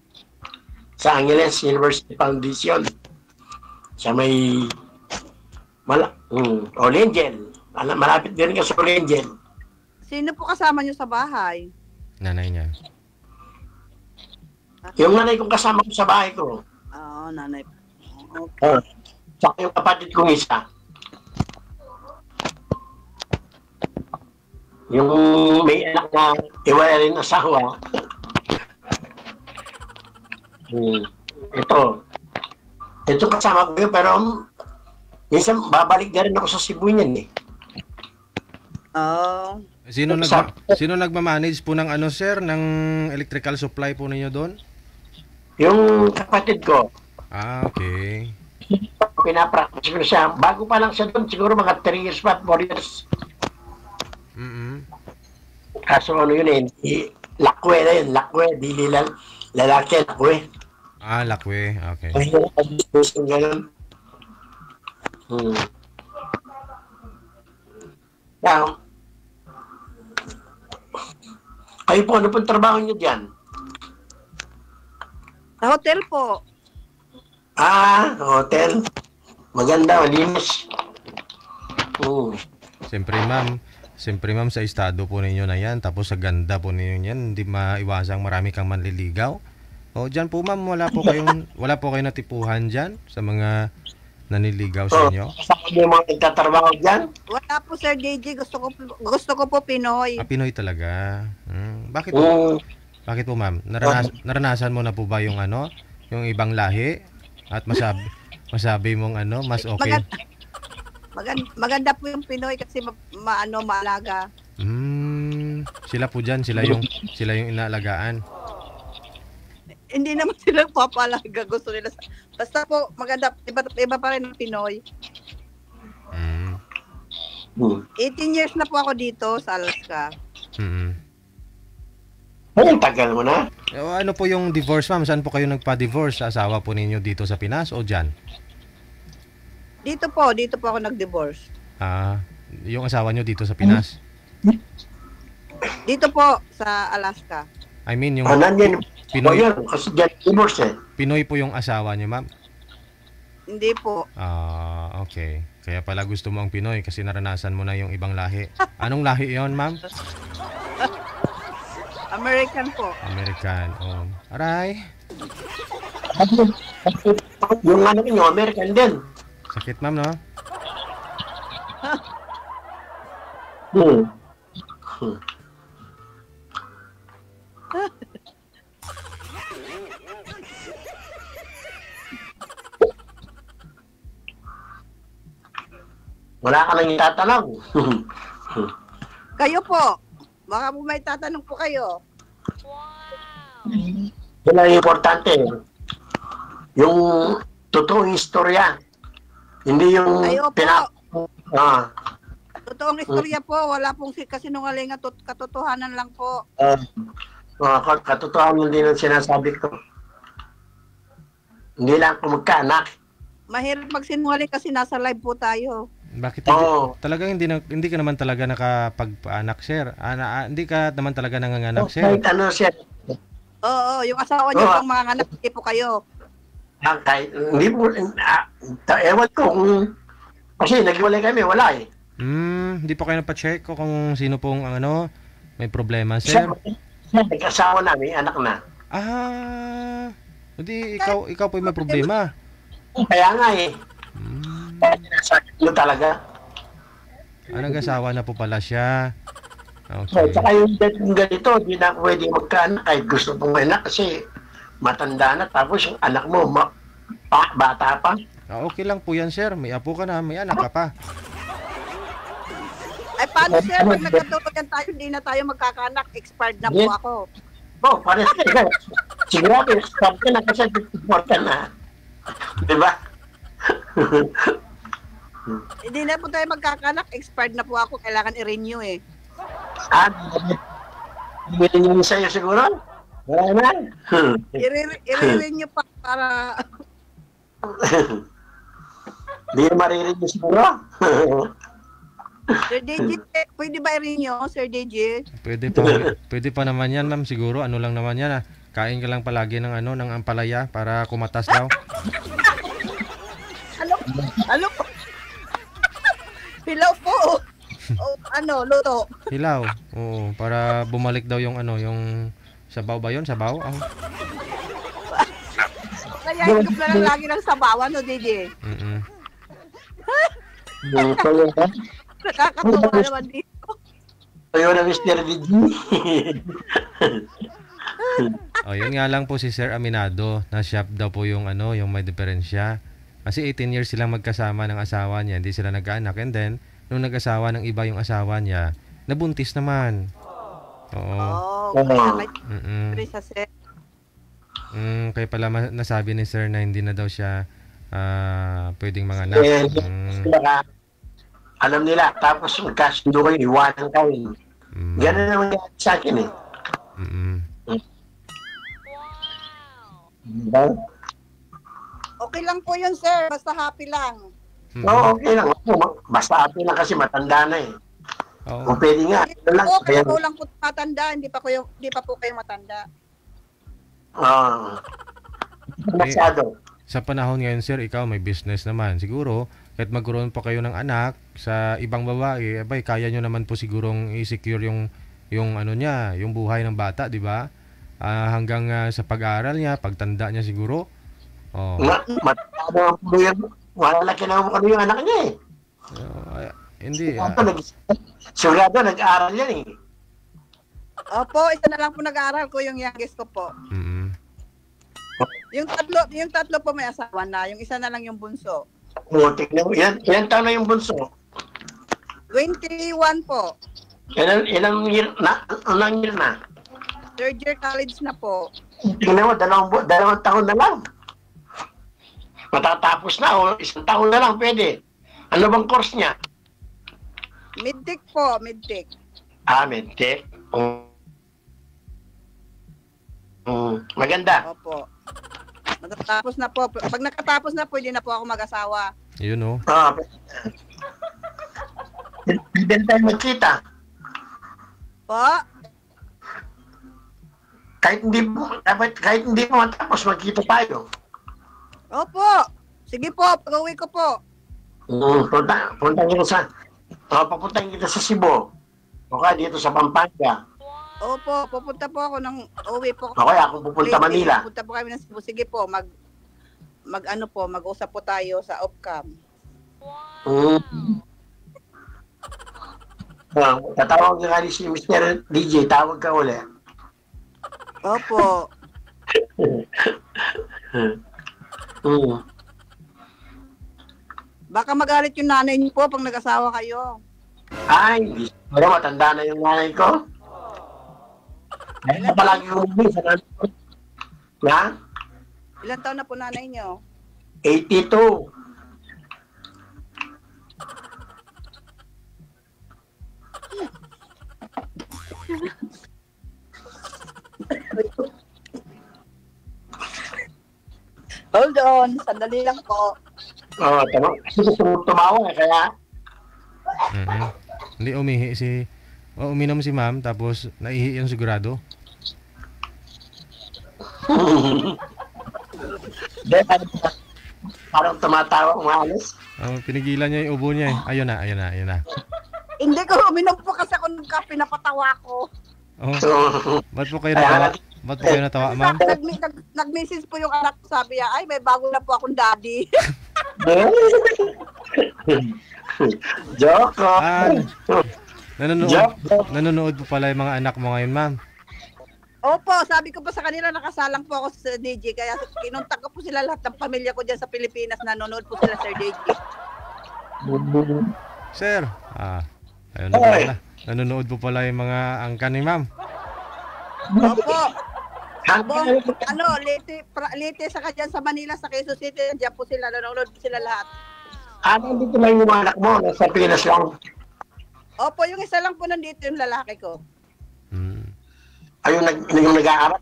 Sa Angeles University Foundation. Sa may Olengel. Malapit din ka sa Olengel. Sino po kasama nyo sa bahay? Nanay niya. Yung nanay kong kasama ko sa bahay ko. Nanay. Okay. Saka yung kapatid kong isa. Yung may anak na iwala rin asawa. Ito kasama ko yun, pero minsan babalik na rin ako sa Cebu niyan eh. Sino nagmamanage po ng sir, ng electrical supply po ninyo doon? Yung kapatid ko. Okay. Pinapractice ko siya. Bago pa lang siya doon, siguro mga 3 years pa, 4 years. Kaso yun lakwe na yun, lakwe, di lalaki, lakwe. Lakwe, okay. Kayo po, ano pong trabaho niyo dyan? Sa hotel po. Hotel. Maganda, malinis. Siyempre ma'am, Siyempre ma'am, sa estado po ninyo na yan, tapos sa ganda po ninyo yan, hindi maiwasang marami kang manliligaw. O dyan po ma'am, wala po kayong natipuhan dyan sa mga naniligaw sa inyo? Sa yung mga nagtatrabaho dyan? Wala po, Sir DJ. Gusto ko po Pinoy. Pinoy talaga. Bakit po? Bakit po ma'am? Naranasan mo na po ba yung yung ibang lahi? At masabi mong mas okay? Maganda po yung Pinoy kasi maalaga. Sila po dyan, sila yung inaalagaan. Hindi naman sila papalaga. Gusto nila. Basta po, maganda. Iba pa rin ang Pinoy. 18 years na po ako dito sa Alaska. Ay, tagal mo na. Ano po yung divorce ma'am? Saan po kayo nagpa-divorce? Sa asawa po ninyo dito sa Pinas o dyan? Dito po ako nag-divorce. Yung asawa nyo dito sa Pinas? Dito po sa Alaska. I mean yung Pinoy. Kasi dyan divorce Pinoy po yung asawa nyo ma'am? Hindi po. Okay. Kaya pala gusto mo ang Pinoy kasi naranasan mo na yung ibang lahi. Anong lahi yon ma'am? American po. American. Aray. Yung nyo, American din. Sakit ma'am, no? Wala ka nang itatanong. Kayo po. Baka po may tatanong po kayo. Yan ang importante. Yung totoong istorya. Hindi yung Kayo po. Totoong Mm. istorya po. Wala pong kasinungalingan. Katotohanan lang po. Katotohanan din ang sinasabi ko. Hindi lang ako magkaanak. Mahirap magsinungaling kasi nasa live po tayo. Bakit talagang hindi ka naman talaga nakapagpaanak, sir? Hindi ka naman talaga nanganganak, sir? Kahit ano, sir. Oo, yung asawa niyo pang mga anak, hindi po kayo. Kahit, hindi po, ewan ko kasi naghiwalay kami, wala eh. Hindi po kayo napacheck kung sino pong may problema, sir? Nag-asawa na, may anak na. Hindi, ikaw po may problema. Kaya nga eh. Sakit mo talaga. Nag-asawa na po pala siya. Okay. Saka yung ganito, hindi na pwede magkaanak kahit gusto pong anak kasi matanda na tapos yung anak mo bata pa. Okay lang po yan, sir. May apo ka na, may anak ka pa. Ay, paano, sir? Pag nagkatuluyan tayo, hindi na tayo magkakanak. Expired na po ako. Pares ka. Sigurado, stop ka na kasi important na. Diba? Hindi na po tayo magkakanak. Expired na po ako. Kailangan i-renew eh. I-renew sa'yo siguro? Wala naman. I-renew pa para... Hindi na maririnig siguro. Sir DJ, pwede ba i-renew, Sir DJ? Pwede pa naman yan, ma'am. Siguro, ano lang naman yan. Kain ka lang palagi ng ng ampalaya para kumatas daw. Ano po? Hilaw po. Luto. Hilaw. Oo, para bumalik daw yung yung sabaw ba yun? Sabaw? Kaya higop na lang lagi ng sabawan, no, DJ? Nakakatuwa naman dito. Ayaw na Mr. DJ. Yun nga lang po si Sir Aminado. Na-shop daw po yung yung may diferensya. Kasi 18 years silang magkasama ng asawa niya, hindi sila nag-anak. And then, nung nag-asawa ng iba yung asawa niya, nabuntis naman. Oo. Kaya pala nasabi ni Sir na hindi na daw siya pwedeng manganak. Alam nila, tapos magkasundo kayo, iwanan kayo. Ganun naman yan sa akin eh. Okay lang po yun, sir. Basta happy lang. Okay lang. Basta happy lang kasi matanda na eh. Kung pwede nga. Okay lang po matanda. Hindi pa po kayo matanda. Masyado. Sa panahon ngayon, sir, ikaw may business naman. Siguro, kahit magkaroon pa kayo ng anak sa ibang babae, abay, kaya nyo naman po sigurong i-secure yung ano niya, yung buhay ng bata, di ba? Hanggang sa pag-aaral niya, pagtanda niya siguro. Oh. Matanda po yan. Malaki na ano yung anak niya eh. Hindi. Sigurado, nag-aaral yan eh. Opo, isa na lang po nag-aaral ko, yung youngest ko po. Mm-mm. Yung tatlo po may asawa na, yung isa na lang yung bunso. Mutik na. Ilan taon na yung bunso? 21 po. Ilang year na? Third year college na po. Tingnan mo, dalawang taon na lang. Matatapos na o isang taon na lang pwede. Ano bang course niya? Mid-tech po, mid-tech. Medtech. Maganda. Opo. Matatapos na po. Pag nakatapos na, pwede na po ako mag-asawa. Yun, oh. Pwede tayo magkita. Po? Kahit hindi mo matapos, magkita tayo. Opo. Sige po, pag-uwi ko po. Punta kita papuntahin kita sa Cebu. O kaya dito sa Pampanga. Opo, pupunta po ako ng uwi po. O kaya ako pupunta Manila. Pupunta po kami ng Cebu. Sige po, mag-usap po tayo sa Opcam. Tatawag ka nga si Mr. DJ, tawag ka ulit. Opo. Baka magalit yung nanay niyo po pag nag-asawa kayo. Ay, pero matanda na yung nanay ko. Ay, na palagi umuwi sa nanay ko. Ha? Ilan taon na po nanay niyo? 82. Hold on, sandali lang po. Tumawa kaya. Mm-hmm. Hindi uminom si ma'am tapos naihi yung sigurado. Parang tumatawa, umalis. Pinigilan niya yung ubo niya eh. Ayun na. Hindi ko uminom po kasi ako ng kape, napatawa ko. Oh. Ba't po kayo natawa, ma'am? Nag-message po yung anak ko, sabi niya, ay, may bago na po akong daddy. Joke. Nanonood po pala yung mga anak mo ngayon, ma'am. Opo, sabi ko pa sa kanila, nakasalang po ako sa DJ, kaya kinuntak ko po sila lahat ng pamilya ko dyan sa Pilipinas, nanonood po sila, Sir DJ. Sir, ayun na pala. Nanonood po pala yung mga angkan ni ma'am. Opo. Lite sa dyan sa Manila, sa Quezon City, dyan po sila, nanonood po sila lahat. Dito lang yung anak mo, nasa Pinas lang. Opo, yung isa lang po nandito yung lalaki ko. Yung nag-aaral?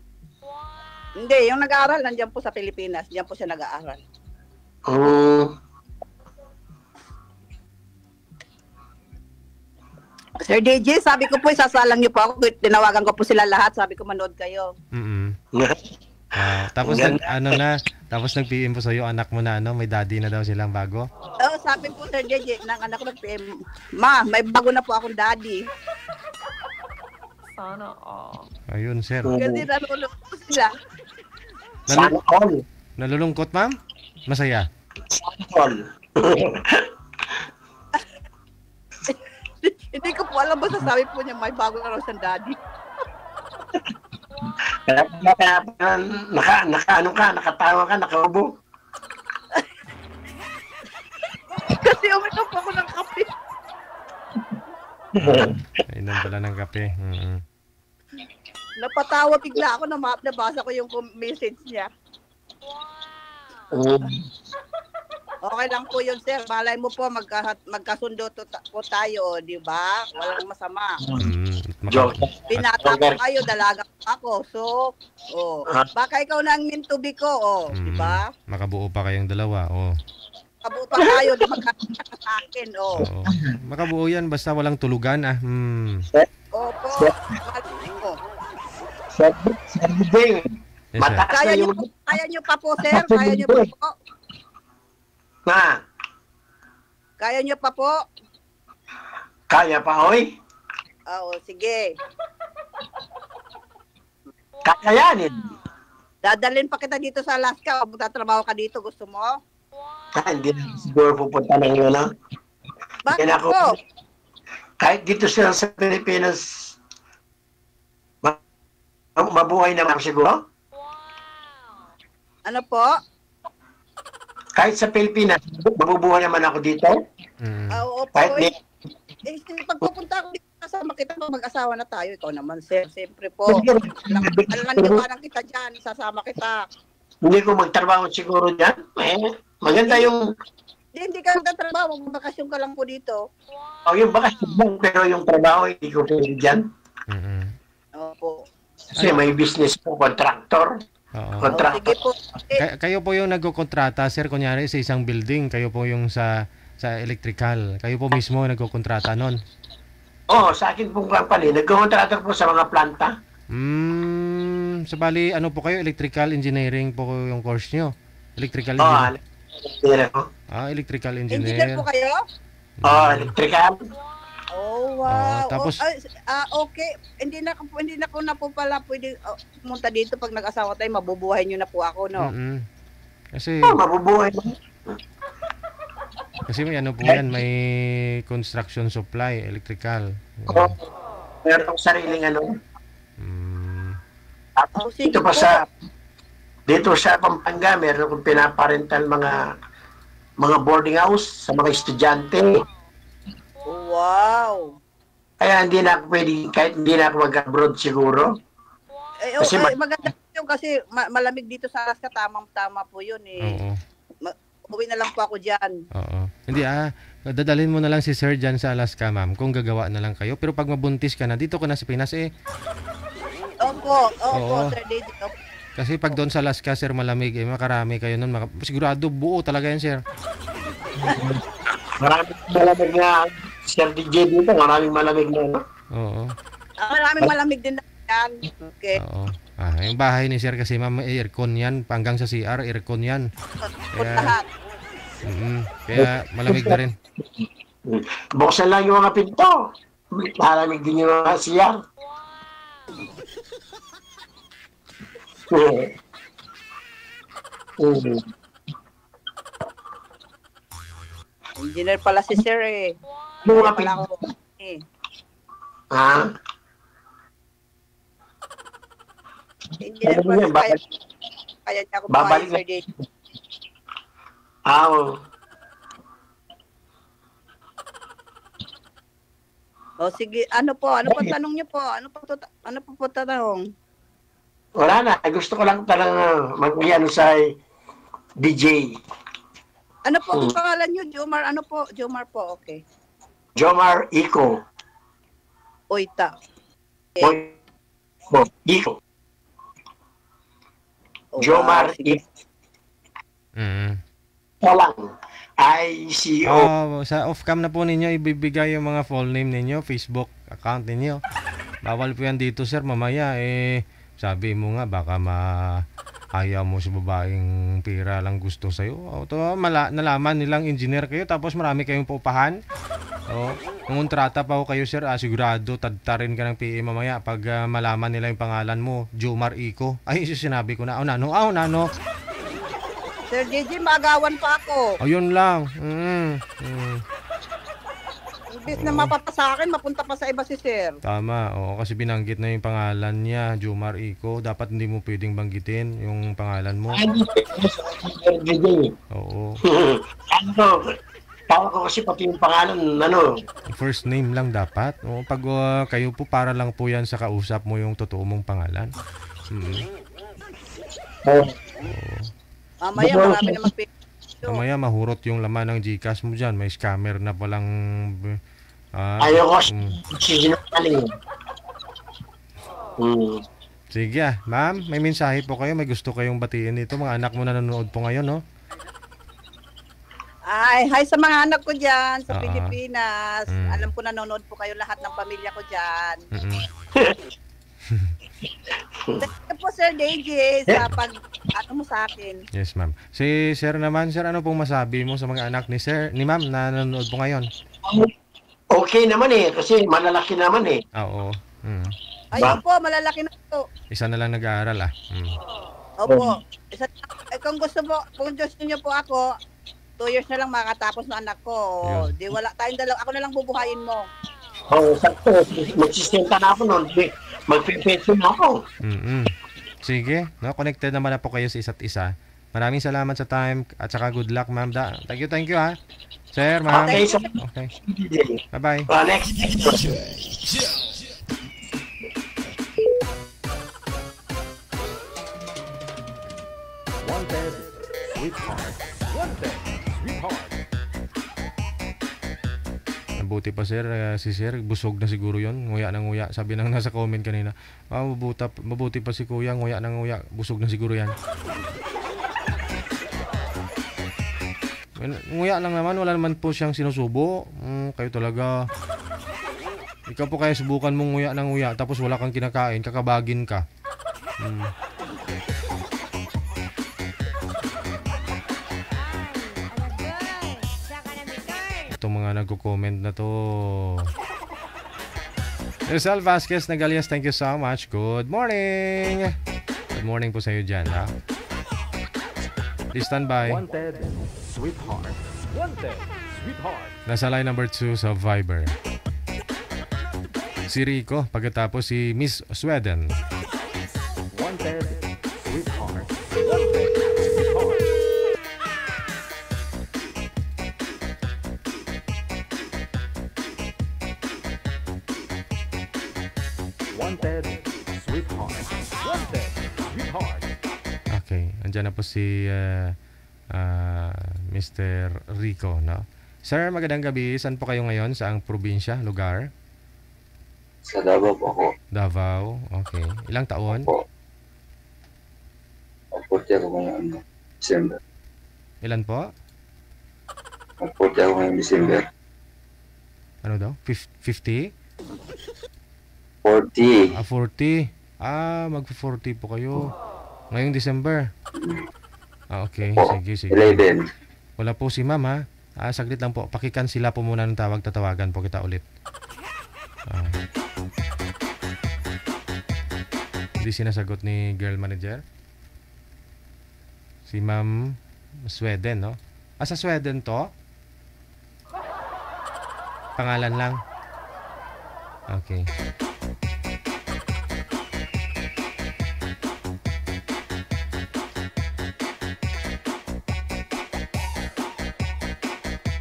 Hindi, yung nag-aaral, nandiyan po sa Pilipinas. Diyan po siya nag-aaral. Sir DJ, sabi ko po, isasalang niyo po ako. Tinawagan ko po sila lahat. Sabi ko, manood kayo. Tapos tapos nag-PM po sa'yo, anak mo na may daddy na daw silang bago? Oo, sabi po, Sir DJ, ng anak ko nag-PM, Ma, may bago na po akong daddy. Sana all. Ayun, sir. Kasi nalulungkot po sila. Sana all. Nalulungkot, ma'am? Masaya? Sana all. Hindi ko po alam, basta sabi po niya, may bago na raw siyang daddy. Nakatawa ka, nakaubo. Kasi uminom po ako ng kape. Inom pala ng kape. Napatawa bigla ako, nabasa ko yung message niya. Okay lang po yun, sir. Malay mo po, magkasundo po tayo, di ba? Walang masama. Binata ko kayo, dalaga ako. So, baka ikaw na ang mintubi ko, di ba? Makabuo pa kayong dalawa, Makabuo pa tayo, di magkakita sa akin, Makabuo yan, basta walang tulugan, Opo. Yes, sir. Kaya nyo pa po, sir? Kaya nyo pa po? Kaya nyo pa po? Kaya pa, oy. Oo, sige. Kakayanin. Dadalhin pa kita dito sa Alaska. O magtatrabaho ka dito. Gusto mo? Hindi na siguro pupunta ng yun, ha? Bakit Yan ako. po? Kahit dito sa Pilipinas, mabuhay naman ako siguro. Ano po? Kahit sa Pilipinas, mabubuhay naman ako dito. Oo po. Kahit Pagpupunta ako dito, kasama kita pag mag-asawa na tayo. Ikaw naman, sir. Siyempre po. Alam kita dyan. Sasama kita. Hindi ko magtrabaho siguro dyan. Maganda yung... Hindi ka magtatrabaho. Magbakasyon ka lang po dito. Yung bakasyon, pero yung trabaho, hindi ko pwede dyan. Opo. Kasi may business po, contractor. Sige po. Kayo po yung nagkokontrata, sir, kunyari sa isang building. Kayo po yung sa electrical. Kayo po mismo nagkokontrata nun. Sa akin pong company, nagko-contractor po sa mga planta. Sa bali, ano po kayo? Electrical engineering po yung course nyo? Electrical engineering? Electrical engineer. Engineer po kayo? Electrical. Oh, wow. Tapos, okay. Hindi na ko na po pala pwede pumunta dito pag nag-asawa tayo. Mabubuhay nyo na po ako, no? Kasi, mabubuhay. Kasi may ano po yan, may construction supply, electrical. Meron akong sariling ano. Sige Dito pa dito sa Pampanga, meron akong pinaparental mga boarding house sa mga estudyante. Wow. Kaya hindi na ako pwede, kahit hindi na ako mag-abroad siguro. Kasi maganda yun kasi malamig dito sa Alaska, tamang-tama po yun eh. Uwi na lang po ako dyan. Hindi dadalhin mo na lang si Sir dyan sa Alaska, ma'am, kung gagawa na lang kayo. Pero pag mabuntis ka na, dito ko na sa Pinas Opo, Sir David. Kasi pag doon sa Alaska, sir, malamig, makarami kayo nun. Sigurado, buo talaga yan, sir. Maraming malamig na, Sir DJ dito, maraming malamig na, no? Maraming malamig din na yan. Okay. Yung bahay ni sir kasi, ma'am, aircon yan. Hanggang sa CR, aircon yan. Kaya malamig na rin. Buksan lang yung mga pinto. Malamig din yung mga CR. Engineer pala si Sir eh. Mga pala ako. Engineer pala si kaya niya ako babalik Sir Dave. Sige, ano po tanong niyo po? Ano po tanong? Wala na, gusto ko lang talaga mag-iano sa DJ. Ano po ang pangalan niyo? Jomar, ano po? Jomar po, okay. Jomar Iko. Oita. Iko. Jomar Iko. Walang. ICO. Sa off-cam na po ninyo, ibibigay yung mga full name ninyo, Facebook account ninyo. Bawal po yan dito, sir. Mamaya, sabi mo nga, baka ayaw mo sa babaeng pira lang gusto sa'yo. Nalaman nilang engineer kayo, tapos marami kayong paupahan. Kung kontrata pa kayo, sir, sigurado, tadtarin ka ng PE mamaya pag malaman nila yung pangalan mo, Jomar Iko. Ay, sinabi ko na, nano. Sir DJ, magawan pa ako. Ayun lang. Imbis na mapapa sa akin, mapunta pa sa iba si Sir. Tama, kasi binanggit na yung pangalan niya, Jomar Iko. Dapat hindi mo pwedeng banggitin yung pangalan mo. Tawa ko kasi pati yung pangalan, First name lang dapat. Pag kayo po, para lang po yan sa kausap mo yung totoo mong pangalan. Mamaya, marami na Mamaya, mahurot yung laman ng GCash mo dyan. May scammer na palang... Ayoko sinungaling. Sige ma'am, may mensahe po kayo. May gusto kayong batiin dito. Mga anak mo na nanonood po ngayon, no? Hi sa mga anak ko dyan sa Pilipinas. Alam ko nanonood po kayo lahat ng pamilya ko dyan. Thank you po, Sir DJ, sa ano mo sa akin. Yes, ma'am. Si Sir naman, Sir, ano pong masabi mo sa mga anak ni Sir, ni Ma'am na nanonood po ngayon? Okay naman kasi malalaki naman Oo. Ayun po, malalaki na po. Isa na lang nag-aaral Opo. Kung gusto niyo po ako, 2 years na lang makatapos ng anak ko. Di wala tayong dalawa. Ako na lang bubuhayin mo. Sakto. Magsistenta na ako noon. Magpipension na ako. Sige. No, connected naman na po kayo sa isa't isa. Maraming salamat sa time at saka good luck, ma'am. Thank you, ha. Sir, ma'am. Okay. Bye-bye. Next. Wanted, sweetheart. Wanted, sweetheart. Buti pa, Sir, si Sir busog na siguro yon, nguya na nguya. Sabi nang nasa comment kanina, mabuti pa si Kuya, nguya na nguya, busog na siguro yan. Nguya lang naman, wala naman po siyang sinusubo. Kayo talaga. Ikaw po kaya subukan mong nguya na nguya tapos wala kang kinakain, kakabagin ka. Itong mga nagko-comment na to. Rizal Vasquez Nagalias, thank you so much. Good morning. Good morning po sa iyo dyan, ha? Please stand by. Wanted, sweetheart. Wanted, sweetheart. Nasa line number 2 sa Viber. Si Rico, pagkatapos si Miss Sweden. Wanted, sweetheart. Wanted, sweetheart. Wanted, sweetheart. Wanted, sweetheart. Okay, andyan na po si Mr. Rico, no? Sir, magandang gabi. Saan po kayo ngayon? Saang probinsya, lugar? Sa Davao po ako. Davao, okay. Ilang taon? Po. 40 ako ngayong December. Ilan po? 40 ako ngayong December. Ano daw? 50? 40. 40. Mag-40 po kayo. Ngayong December. Okay. Sige. 11. Wala po si ma'am, ha? Saglit lang po. Pakikansila po muna ng tatawagan po kita ulit. Hindi sinasagot ni girl manager. Si Ma'am Sweden, no? Sa Sweden to? Pangalan lang. Okay.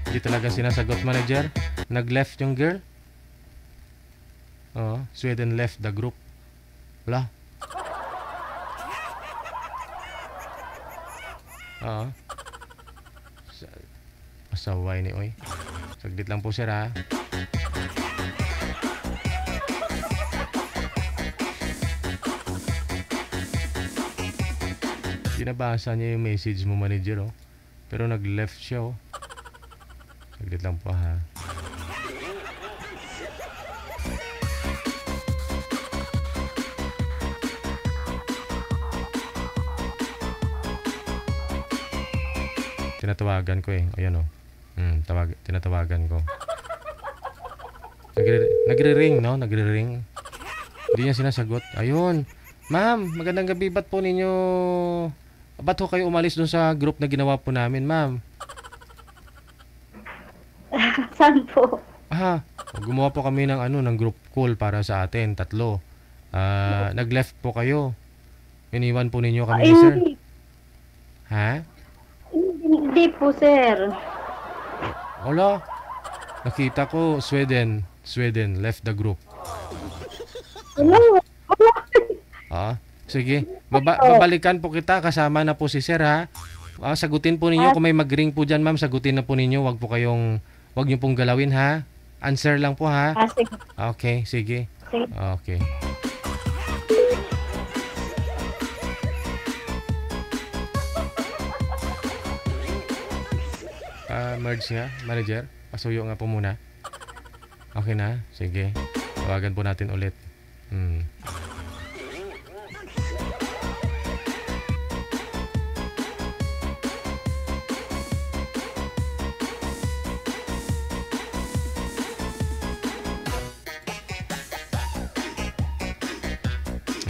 Hindi talaga sinasagot manager. Nag-left yung girl. Sweden left the group. Wala. Pasaway ni Oy. Saglit lang po, sir, ha. Binabasa niya yung message mo, manager, oh. Pero nag-left siya, oh. Saglit lang po, ha. Tinatawagan ko, eh. Ayan, oh. Tinatawagan ko. Nagre-ring, no? Nagre-ring. Hindi niya sinasagot. Ayun. Ma'am, magandang gabi. Ba't po ninyo... Ba't ho kayo umalis dun sa group na ginawa po namin, ma'am? Saan po? Gumawa po kami ng ng group call para sa atin, 3. Nag-left po kayo. Iniwan po ninyo kami, sir. Ha? Hindi po, sir. Wala. Nakita ko, Sweden left the group. Hello? Sige. Babalikan po kita. Kasama na po si sir, ha? Sagutin po ninyo. Kung may mag-ring po dyan, ma'am, sagutin na po ninyo. Huwag nyo pong galawin, ha? Answer lang po, ha? Sige. Okay, sige. Okay. Merge nga, manager. Pasuyo nga po muna. Okay na? Sige. Tawagan po natin ulit.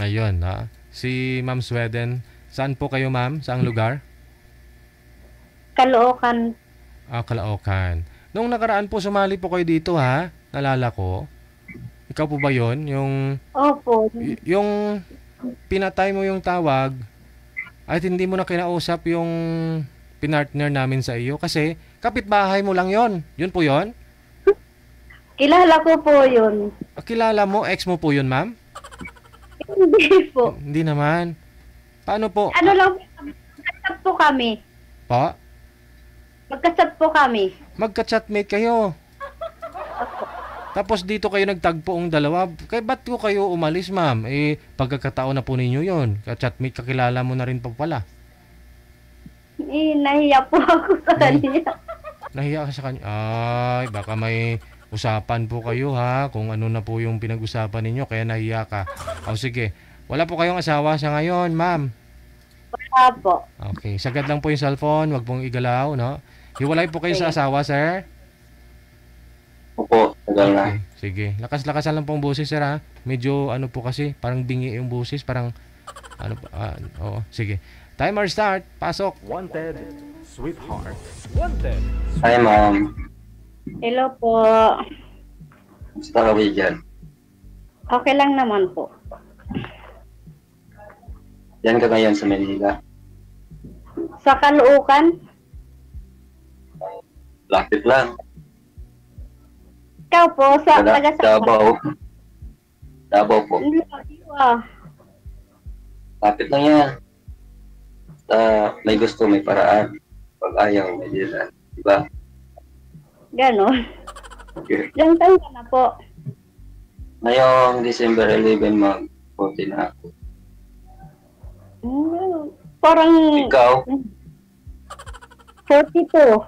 Ayun, si Ma'am Sweden. Saan po kayo, ma'am? Saang lugar? Caloocan. Caloocan. Nung nakaraan po, sumali po kayo dito, ha? Nalala ko. Ikaw po ba yun? Opo. Yung pinatay mo yung tawag at hindi mo na kinausap yung pinartner namin sa iyo kasi kapitbahay mo lang yon. Yun po yon? Kilala ko po yun. Kilala mo? Ex mo po yun, ma'am? Hindi po. Hindi naman. Paano po? Ano lang, magka-chat po kami. Pa? Magka-chat po kami. Magka-chatmate kayo. Tapos dito kayo nagtagpo ang dalawa. Kaya ba't ko kayo umalis, ma'am? Pagkakataon na po ninyo yun. Ka-chatmate, kakilala mo na rin pa pala. Nahiya po ako sa kanya. Nahiya ka sa kanya? Ay, baka may usapan po kayo, ha? Kung ano na po yung pinag-usapan ninyo, kaya nahiya ka. O sige, wala po kayong asawa sa ngayon, ma'am? Wala po. Okay, sagad lang po yung cellphone. Wag pong igalaw, no? Hiwalay po kayo sa asawa, sir? Opo, tagal na. Okay, sige. Lakas-lakasan lang pong boses, sir, ha? Medyo, ano po kasi, parang bingi yung boses. Parang, ano po, oo, sige. Timer start. Pasok. Wanted, sweetheart. Wanted. Hi, ma'am. Hello po. Gusto ka ba dyan? Okay lang naman po. Yan ka ngayon sa Manila. Sa Caloocan? Lapit lang. Ikaw po, sa taga sa Davao. Davao po. Hindi po. Lapit lang yan. May gusto, may paraan. Pag ayaw, may dilan. Diba? Ganon. Okay. Ilang taon ka na po? Ngayong December 11, mag-40 na ako. Parang Ikaw? 42.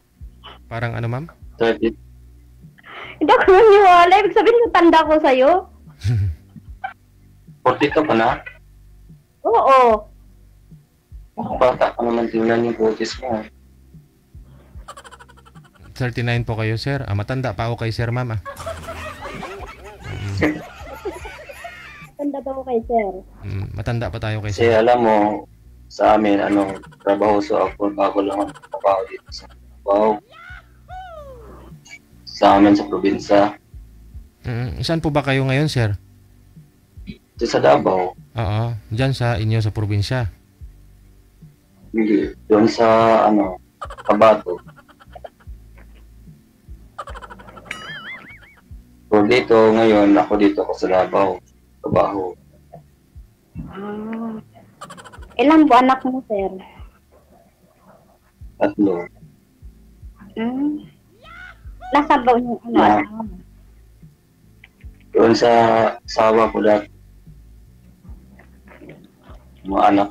Parang ano, ma'am? 30. Hindi ako maniwala. Ibig sabihin, tanda ko sa'yo? 40 ka pa na? Oo. Bata ka naman tingnan yung putis mo. 39 po kayo, sir. Matanda pa ako kay sir, ma'am. Tanda daw kay sir. Matanda pa tayo kay Kasi sir. alam mo, sa amin, trabaho sa ako, bago lang ang trabaho dito sa Davao. Sa amin sa probinsya. Saan po ba kayo ngayon, sir? Dito sa Davao. Oo, dyan sa inyo sa probinsya. Hindi. Doon sa, Kabato. So dito, ngayon, ako dito sa Davao. Trabaho. Ilang po anak mo, sir? 3. Nasa ba yung asawa mo? Doon sa asawa ko dati. Mga anak.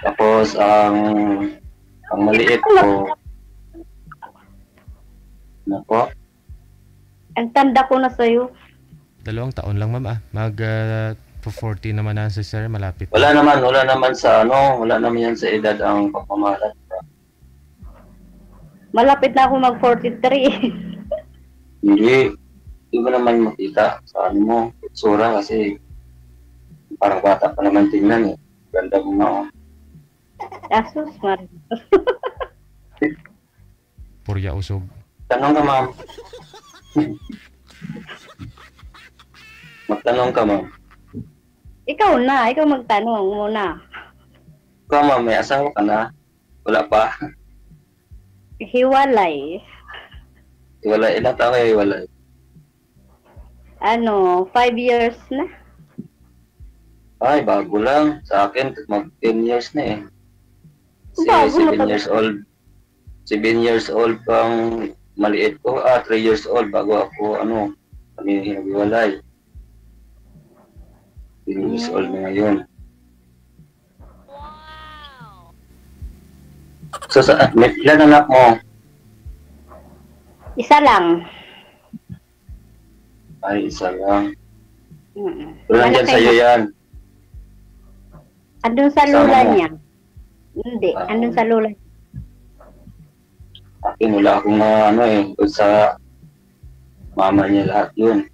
Tapos, ang maliit ko, nako, Ang tanda ko na sa'yo. 2 taon lang, ma'am. 40 naman na si sir. Malapit. wala naman wala naman yan sa edad ang pagmamahalan. Malapit na ako mag-43. Hindi mo naman makita sa mo, itsura kasi parang bata pa naman tingnan eh. Ganda mo na. Asus, Purya usog. Tanong ka, ma'am. Magtanong ka, ma'am. Ikaw magtanong muna. Ikaw, ma'am, may asawa ka na? Wala pa? Hiwalay. Wala, ilang taon kayo hiwalay? 5 years na. Ay, bago lang. Sa akin, mag 10 years na eh. Bago na 7 years old. 7 years old pang maliit ko. 3 years old bago ako, kami hiwalay. 7 years old na ngayon. So, may ilan anak mo? Isa lang. Ay, isa lang. Pero Malaki nandyan sa'yo yan. Andun sa Sama lula mo? niya. Hindi, andun sa lula. Akin, wala akong doon sa mama niya lahat yun.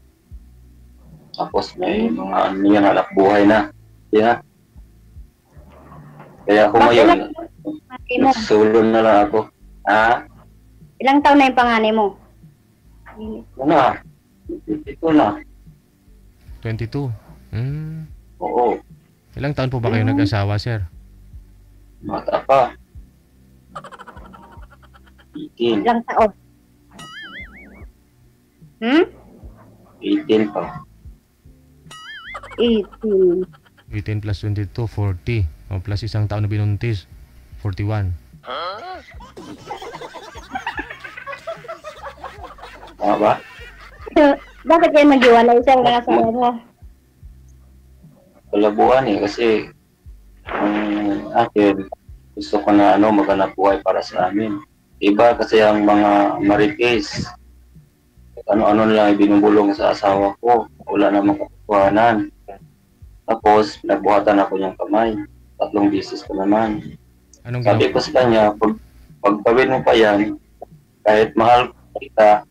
Tapos may mga ano yan, anak buhay na. Yeah. Kaya ako ngayon, Panganay mo. nagsulo na lang ako. Ha? Ilang taon na yung panganay mo? Ano na? Ito na. 22. Oo. Ilang taon po ba kayo nag-asawa, sir? Mata pa. 18. Ilang taon? 18 pa. 18. 18 plus 22, 40. O plus isang taon na binuntis, 41. Tama ba? Bakit kayo nag-iwalay sa mga asawa mo? Kalabuhan kasi ang akin gusto ko na maghanap buhay para sa amin. Iba kasi ang mga marites. Ano-ano lang ibinubulong sa asawa ko. Wala namang katotohanan. Tapos, nagbuhatan ako niyang kamay. 3 beses ko naman. Anong Sabi ko sa kanya, pag gawin mo pa yan, kahit mahal kita,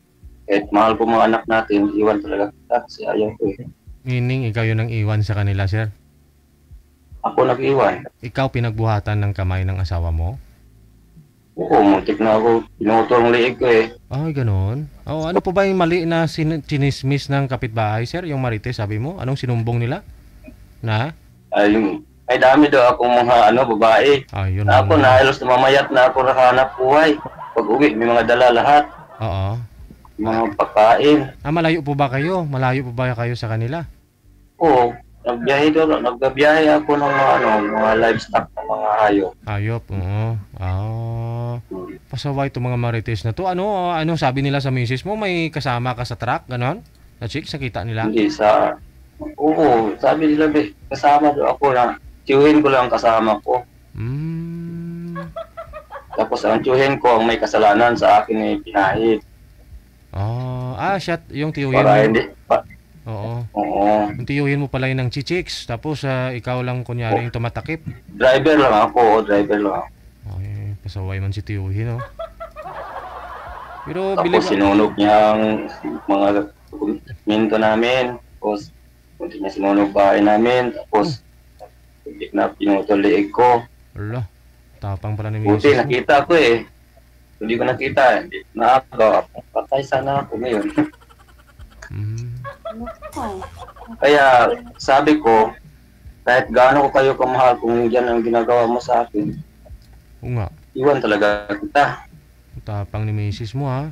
kahit mahal ko mga anak natin, iwan talaga kita kasi ayaw ko eh. Meaning, ikaw yun ang iwan sa kanila, sir? Ako nag-iwan. Ikaw pinagbuhatan ng kamay ng asawa mo? Oo, muntik na ako. Pinutol ang liig ko eh. Ay, ganun. Oh, ano po ba yung mali na chinismis ng kapitbahay, sir? Yung marites, sabi mo? Anong sinumbong nila? Na? Ay dami daw akong mga babae. Ayun. Na ako na halos namamayat na ako nakahanap buhay. Pag uwi, may mga dala lahat. Oo. Mga pagkain. Malayo po ba kayo? Malayo po ba kayo sa kanila? Oo, nagbiyahe ako ng mga livestock ng mga hayop. Hayop, oo. Pasaway itong mga marites na to. Ano sabi nila sa misis mo? May kasama ka sa truck, ganon? Na chick, nakita nila? Hindi sa... Oo, sabi nila, kasama daw ako na tiyuhin ko lang kasama ko. Tapos ang tiyuhin ko ang may kasalanan sa akin ay pinahid. Siya, yung tiyuhin Para mo. hindi... Oo. Oo. Yung tiyuhin mo pala yun ng chichiks. Tapos ikaw lang kunyari yung tumatakip. Driver lang ako. Ay, pasaway man si tiyuhin, oh. Pero Tapos sinunog niya ang mga dokumento namin. Tapos hindi niya sinunog bahay namin. Tapos hindi na pinutol liig ko. Ala, tapang pala ni Buti misis mo. nakita ko eh. Hindi ko nakita. Hindi na ako. Patay sana ako ngayon. Kaya sabi ko, kahit gaano ko kayo kamahal, kung yan ang ginagawa mo sa akin, Oo nga, iwan talaga kita. tapang ni misis mo, ha?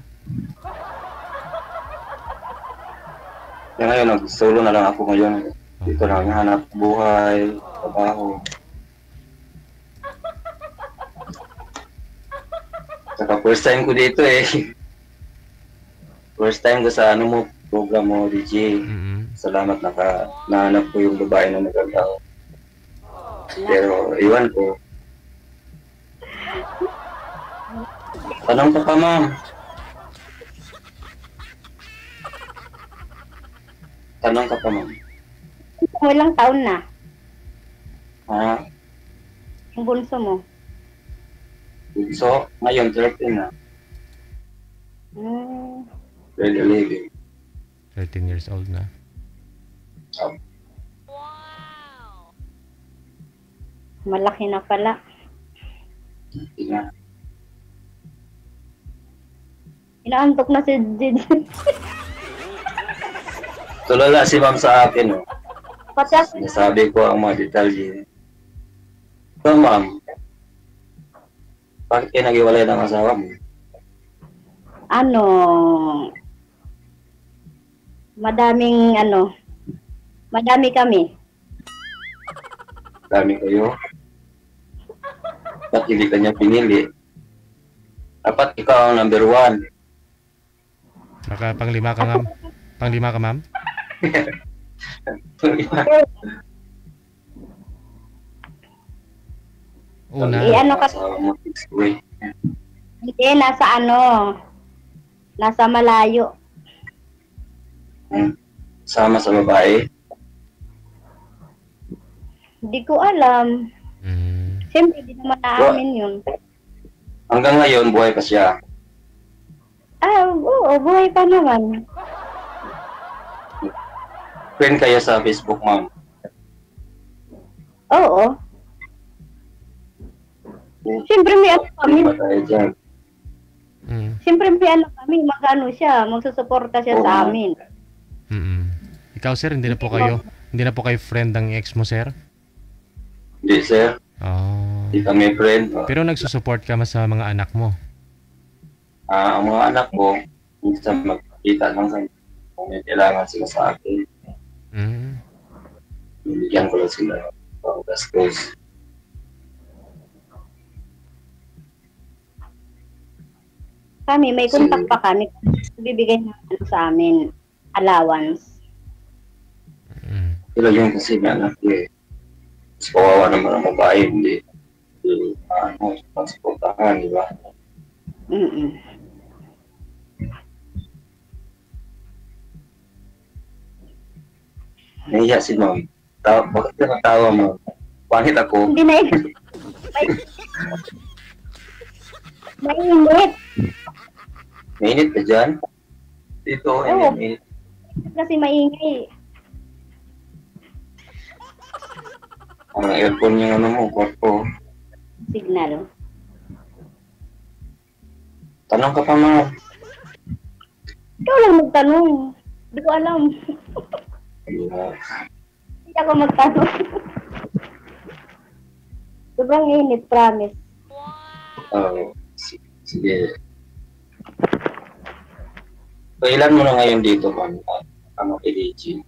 Kaya ngayon, nag-solo na lang ako ngayon. Dito na hanap buhay, trabaho. Saka first time ko dito eh. First time ko sa program mo, DJ. Salamat nahanap ko yung babae na nagagawa. Pero iwan ko. Tanong ka pa, ma'am. Ilang taon na? Ha? Yung bunso mo? So, ngayon, 13 na. Grade 11. 13 years old na. Malaki na pala. Tingnan. Inaantok na si Did. Tulala si ma'am sa akin, oh. Pati ako. Nasabi ko ang mga detalye. So, ma'am, bakit kayo nag-iwalay ng asawa mo? Madami kami. Dami kayo. Ba't hindi ka niya pinili? Dapat ikaw ang number 1. Baka panglima ka, ma'am? Panglima ka, ma'am? Una. Asawa mo, fixed way. Hindi, nasa malayo. Sama sa babae. Hindi ko alam. Siyempre, di naman naamin yun. Hanggang ngayon, buhay pa siya. Oo, buhay pa naman. Friend kayo sa Facebook, ma'am. Oo. Siyempre may ano kami. Ba tayo dyan? Siyempre may ano kami. Mag-ano siya. Magsusuporta siya sa amin. Ikaw, sir, hindi na po kayo friend ng ex mo, sir? Hindi, sir. Oh. Hindi kami friend. Pero nagsusupport ka sa mga anak mo? Ang mga anak ko, minsan magkita lang sa kung may kailangan sila sa akin. Bigyan ko lang sila ng gastos. Kami, may contact pa kami. Bibigay na sa amin allowance. Sila yung kasi may anak ko eh. Mas kawawa naman ang babae, hindi transportahan, di ba? Nahiya si ma'am. Bakit ka natawa mo? Pangit ako. Hindi na mainit. Mainit ka dyan? Dito, mainit. Kasi maingay. Ang aircon yung ano mo, kwarto. Signal. Tanong ka pa, ma'am. Ikaw lang magtanong. Hindi ko alam. Hindi ako magtanong. Sobrang init, promise. Sige. So, ilan mo na ngayon dito, ma'am? Ano, PDG?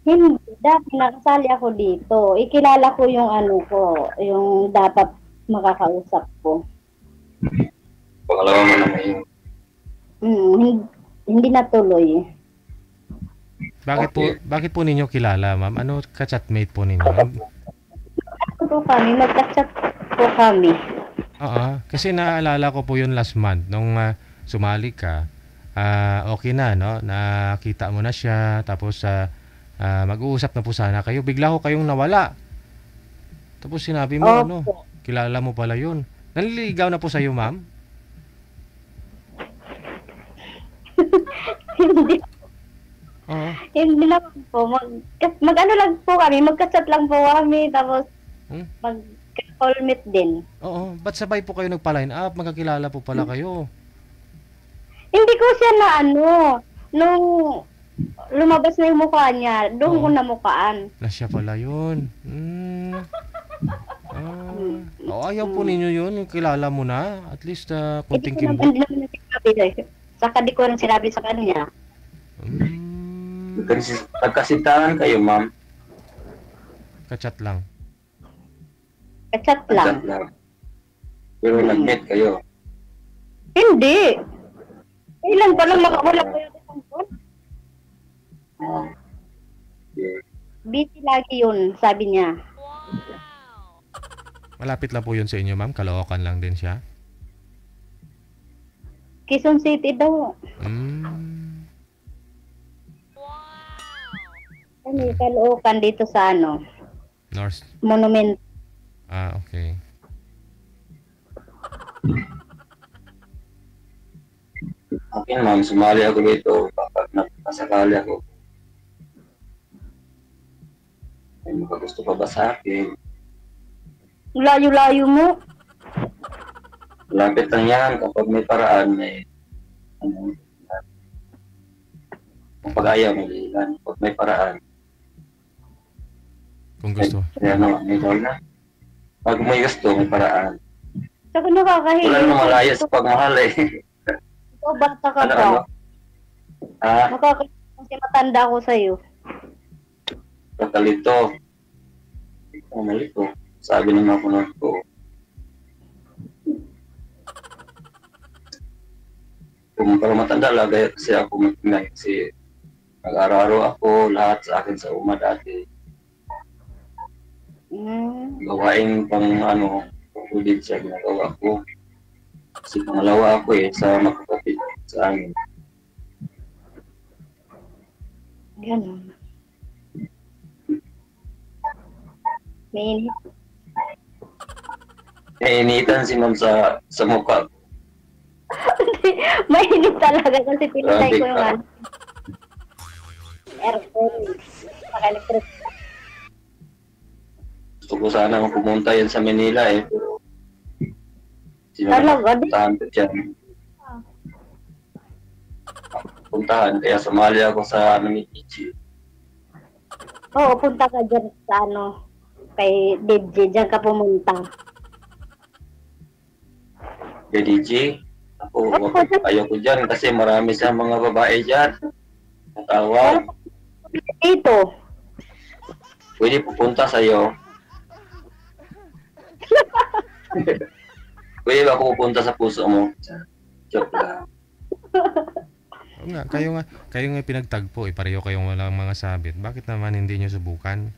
Hindi. Dati nakasali ako dito. Ikilala ko yung ano ko, yung dapat makakausap ko. Pangalawa mo na ngayon. Hindi natuloy. Bakit po ninyo kilala, ma'am? Ano ka-chatmate po ninyo? Magka-chat po kami. Kasi naalala ko po yun last month nung sumali ka. Okay na, no? Nakita mo na siya, tapos mag-uusap na po sana kayo. Bigla ko kayong nawala. Tapos sinabi mo, kilala mo pala yun. Nanliligaw na po sa'yo, ma'am? Hindi. Hindi naman po. Mag-ano lang po kami, magka-chat lang po kami, tapos mag-call meet din. Oo. Ba't sabay po kayo nagpa-line up? Magkakilala po pala kayo. Hindi ko siya na nung lumabas na yung mukha niya, doon ko namukaan. Na siya pala yun. Ayaw po ninyo yun, yung kilala mo na. At least, kunting kimbot. Hindi naman sinabi. Saka di ko rin sinabi sa kanya. Pagkasintahan kayo, ma'am. Kachat lang. Kachat lang. Pero nag-meet kayo. Hindi. Ilan pa lang makawala ko yung isang phone. Busy lagi yun, sabi niya. Malapit lang po yun sa inyo, ma'am. Caloocan lang din siya. Quezon City daw. Caloocan dito sa North. Monument. Okay. Okay, ma'am. Sumali ako dito kapag nakasakali ako. May makagusto pa ba sa akin? Layo-layo mo. Lapit lang yan kapag may paraan. Kapag ayaw, may lilan. Kapag may paraan. Kung gusto. May goal na. Pag may gusto, may paraan. Saka nakakahilig. Wala naman malaya sa pagmahal eh. Ikaw bata ka pa. Nakakahilig kasi matanda ako sa'yo. Kakalito. Malito. Sabi naman ako na ko. Kung para matanda lagay kasi ako magpinay kasi nag-araw-araw ako lahat sa akin sa uma dati. Gawain pang ulit siya ginagawa ko. Kasi pangalawa ako sa makakapit sa amin. Ganun. Mainit. Nainitan si ma'am sa mukha. Mainit talaga kasi pinatay ko yung aircon. Paka-electric. Gusto ko sana pumunta yan sa Manila eh. Pero sino Talaga? puntahan ko dyan. Puntahan, kaya sumali ako sa Michichi. Oo, punta ka dyan sa kay DJ, dyan ka pumunta. Kay DJ, ayoko dyan kasi marami sa mga babae dyan. Natawag. Dito. Pwede pupunta sa'yo. Pwede ba ako pupunta sa puso mo? Joke lang. Oo nga, kayo nga pinagtagpo, pareho kayong walang mga sabit. Bakit naman hindi nyo subukan?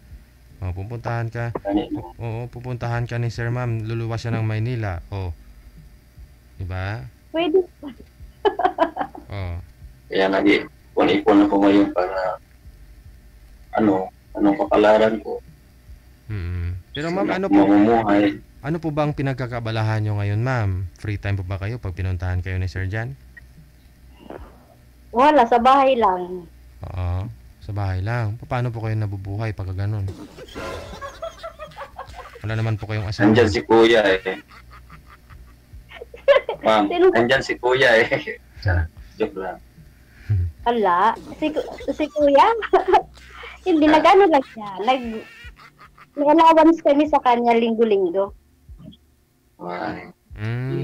Pupuntahan ka. Oo, pupuntahan ka ni Sir Ma'am. Luluwas siya ng Maynila. Diba? Pwede. Kaya nag-ipon ako ngayon para anong kapalaran ko. Pero ma'am, mamumuhay. Ano po ba ang pinagkakabalahan nyo ngayon, ma'am? Free time po ba kayo pag pinuntahan kayo ni Sir Jan? Wala, sa bahay lang. Oo, sa bahay lang. Paano po kayo nabubuhay pag ganun? Wala naman po kayong asawa. Nandyan si Kuya eh. Ma'am, nandyan si Kuya eh. Joke lang. Hala, si Kuya, hindi nag-ano lang siya. May allowance kami sa kanya linggo-linggo.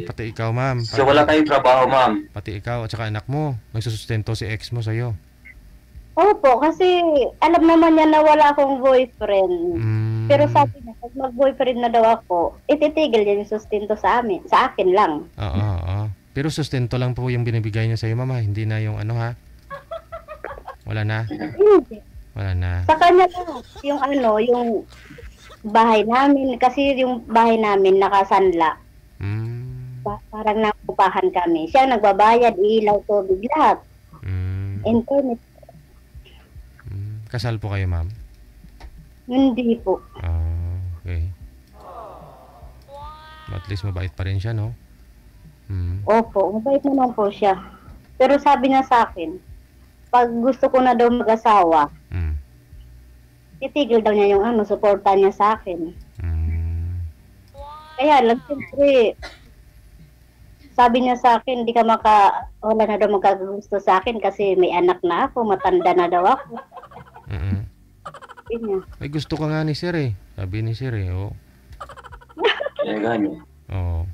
Pati ikaw, ma'am. So wala kayong trabaho, ma'am? Pati ikaw at saka anak mo. Nagsusustento si ex mo sa'yo. Opo, kasi alam naman niya na wala akong boyfriend. Pero sabi niya, pag mag-boyfriend na daw ako, ititigil niya yung sustento sa akin lang. Oo. Pero sustento lang po yung binibigay niya sa'yo, mama. Hindi na yung ha? Wala na? Hindi. Wala na. Sa kanya lang, yung bahay namin, kasi yung bahay namin nakasanla. Parang nakupahan kami. Siya nagbabayad, ilaw, tubig, lahat. Internet. Kasal po kayo, ma'am? Hindi po. Okay. At least mabait pa rin siya, no? Opo, mabait naman po siya. Pero sabi niya sa akin, pag gusto ko na daw mag-asawa, titigil daw niya yung suporta niya sa akin. Kaya lang, siyempre, sabi niya sa akin, wala na daw magkagusto sa akin kasi may anak na ako, matanda na daw ako. Sabi niya. Ay, gusto ka nga ni Sir eh. Sabi ni Sir eh, Kaya ganyan. Oo.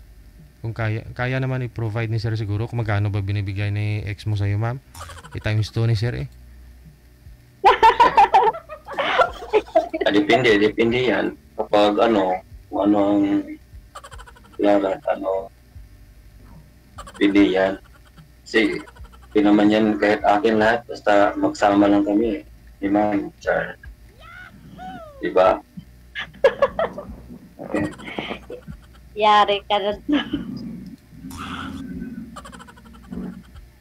Kung kaya naman i-provide ni Sir siguro, kung magkano ba binibigay ni ex mo sa'yo, ma'am? I-times 2 ni Sir eh. Depende yan. Kapag kung ano ang larat, pili yan. Kasi, hindi naman yan kahit akin lahat, basta magsama lang kami. Di ma'am, Char. Diba? Okay. Yari ka na.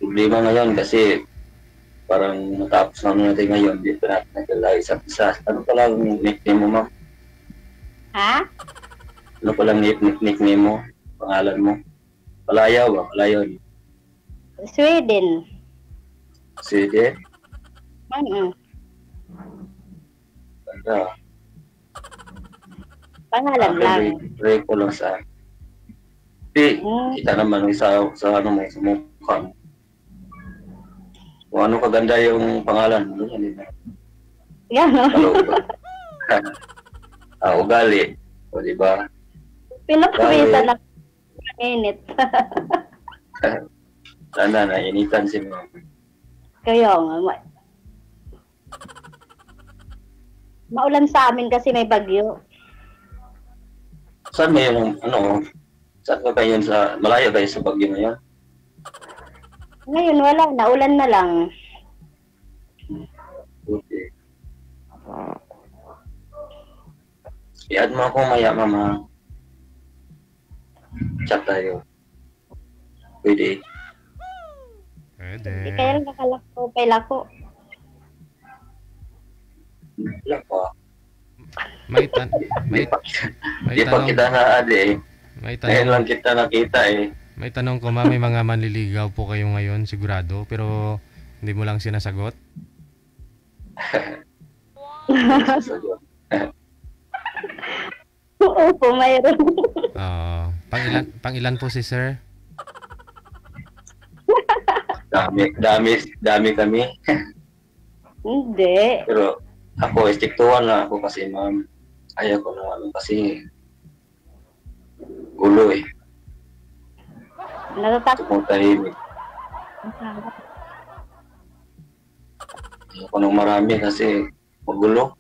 Problema ngayon kasi parang natapos na natin ngayon, dito natin naglalagay sa isa. Ano pala ang nickname mo, ma'am? Ha? Ano pala ang nickname mo? Pangalan mo? Palayaw ba? Palayaw. Sweden. Sweden? Ganda. Pangalan lang. Pray ko lang sa kita naman sa mo, sa mukha mo. Kung ano kaganda yung pangalan mo, Yan, no? Ugali. O, diba? Pinapawisa na init. Sana nainitan si mo. Kaya nga. Maulan sa amin kasi may bagyo. Saan may saan ka kayo malayo kayo sa bagyo na yan? Ngayon wala na, ulan na lang. Okay. I-add mo ako maya, mama. Chat tayo. Pwede. Hindi kaya lang kakalako, pailako. Wala pa. May Di pa kita na-add eh. Ngayon lang kita nakita eh. May tanong ko, ma'am, may mga manliligaw po kayo ngayon, sigurado, pero hindi mo lang sinasagot? Opo, mayroon. Pang ilan po si sir? Dami kami. Hindi. Pero ako, istiktuhan lang ako kasi ma'am. Ayaw ko na kasi gulo eh. Natatakot. Tumutahimik. Ayaw ko nang marami kasi magulo.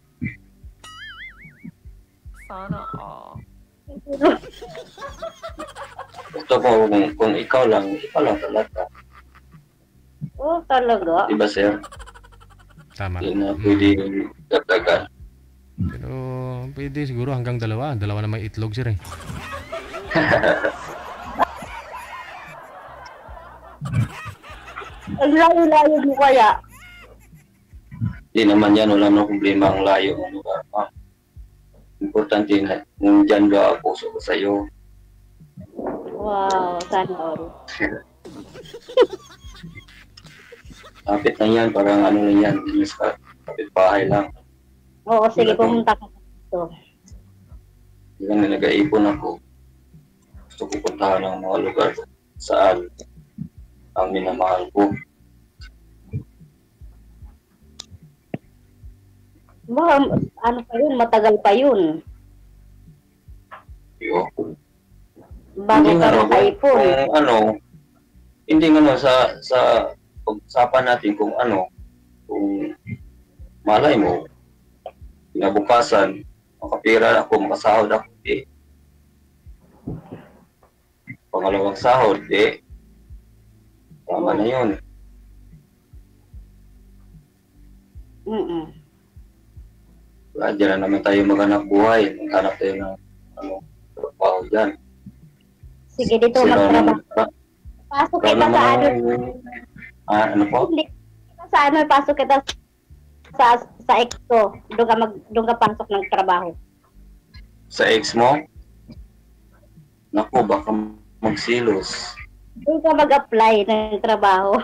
Sana all. Gusto ko kung ikaw lang talaga. Oh, talaga? Diba sir? Tama. Hindi na pwede dagdagan. Pero pwede siguro hanggang dalawa. Dalawa na may itlog sir eh. Ang layo-layo mo kaya. Hindi naman yan, wala nang problema ang layo. Ano ba? Importante na kung dyan ba ang puso ko sa'yo. Wow, sana all. Kapit na yan, parang ano lang yan. Kapit bahay lang. Oo, sige, pumunta ka dito. Yan na nag-aipon ako. Gusto ko puntahan ng mga lugar saan ang minamahal ko. Baka, ano pa yun, matagal pa yun. Yo. Bago ka maka-ipon. Hindi nga sa pag-usapan natin kung malay mo, kinabukasan, makapira ako, makasahod ako, pangalawang sahod, tama na yun. Diyan na naman tayo maghanap buhay, maghanap tayo ng trabaho dyan. Sige, dito magtrabaho. Pasok kita sa ano. Ano po? Hindi sa ano, pasok kita sa ex ko. Doon ka pasok ng trabaho. Sa ex mo? Naku, baka magsilos. Doon ka mag-apply ng trabaho.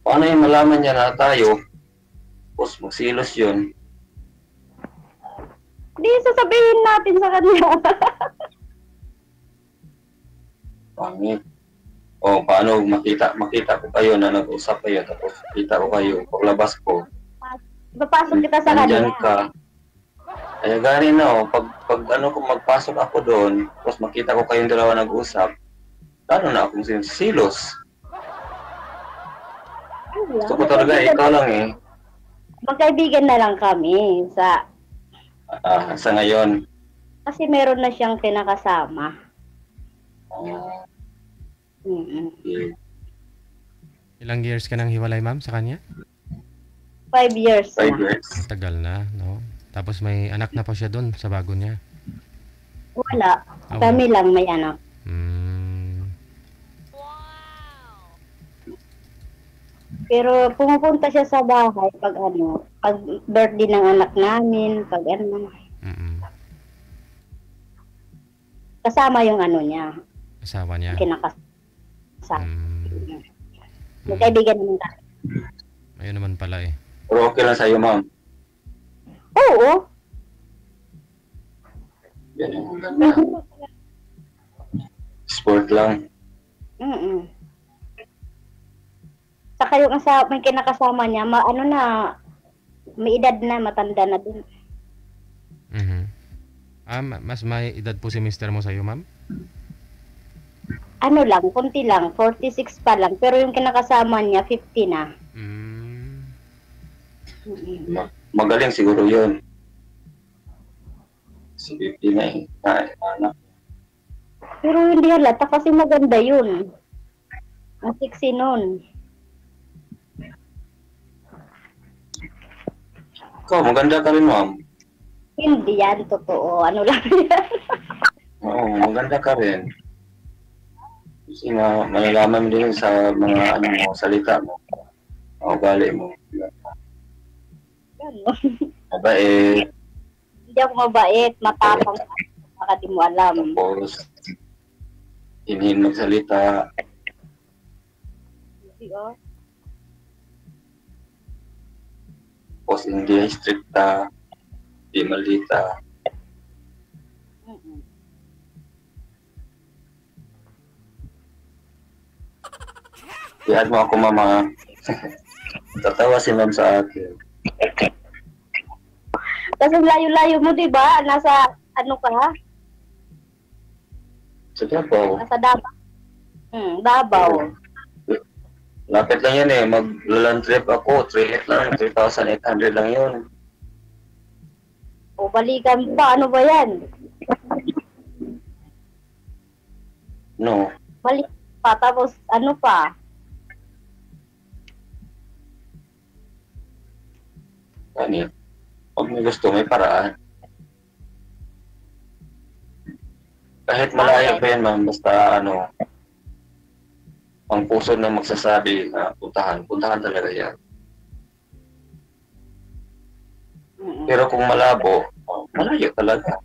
Paano yung malaman niya na tayo? Tapos magsilos yun. Hindi, sasabihin natin sa kanya. Pangit. O paano makita ko kayo na nag-usap kayo tapos kita ko kayo paglabas ko. Papasok kita sa Nandyan kanya. ka. Kaya gani na pag kung magpasok ako doon tapos makita ko kayong dalawa nag-usap, paano na akong silos? Gusto ko talaga ikaw lang eh. Magkaibigan na lang kami sa ngayon. kasi meron na siyang kinakasama. Ilang years ka nang hiwalay ma'am sa kanya? 5 years 5 na. years. Tagal na, no? Tapos may anak na pa siya doon sa bago niya. Wala. Ah, Kami lang may anak. Pero pumupunta siya sa bahay pag birthday ng anak namin, pag kasama yung niya, Asawa niya. kinakasama. Magkaibigan naman tayo. Ayun naman pala eh. Pero okay lang sa'yo, ma'am. Oo. Yan yung sport lang. Saka yung may kinakasama niya, may edad na, matanda na din. Mas may edad po si mister mo sa'yo, ma'am? Konti lang, 46 pa lang. Pero yung kinakasama niya, 50 na. Magaling siguro yun. Si 50 na eh. Anak. Pero hindi halata kasi maganda yun. Ang sexy nun. Ikaw, maganda ka rin, ma'am. Hindi yan, totoo. Ano lang yan. Oo, maganda ka rin. Kasi malalaman mo din sa mga salita mo. Ugali mo. Gano'n. Mabait. Hindi ako mabait, matapang. Baka di mo alam. Tapos, hinhin magsalita. Tapos hindi stricta, hindi malita. Mm-mm. Iyan mo ako, mama. Tatawa si ma'am sa akin. Kasi layo-layo mo, di ba? Nasa, ano ka? Sa Davao. Nasa Davao. Davao. Lapit lang yan eh. Mag-land trip ako. 3,800 lang. 3,800 lang yun. O, balikan pa. Ano ba yan? No. Balik pa. Tapos, ano pa? Kani. Pag may gusto, may paraan. Kahit malayo pa yan, ma'am. Basta ano, ang puso na magsasabi na puntahan talaga yan. Mm-mm. Pero kung malabo, malayo talaga.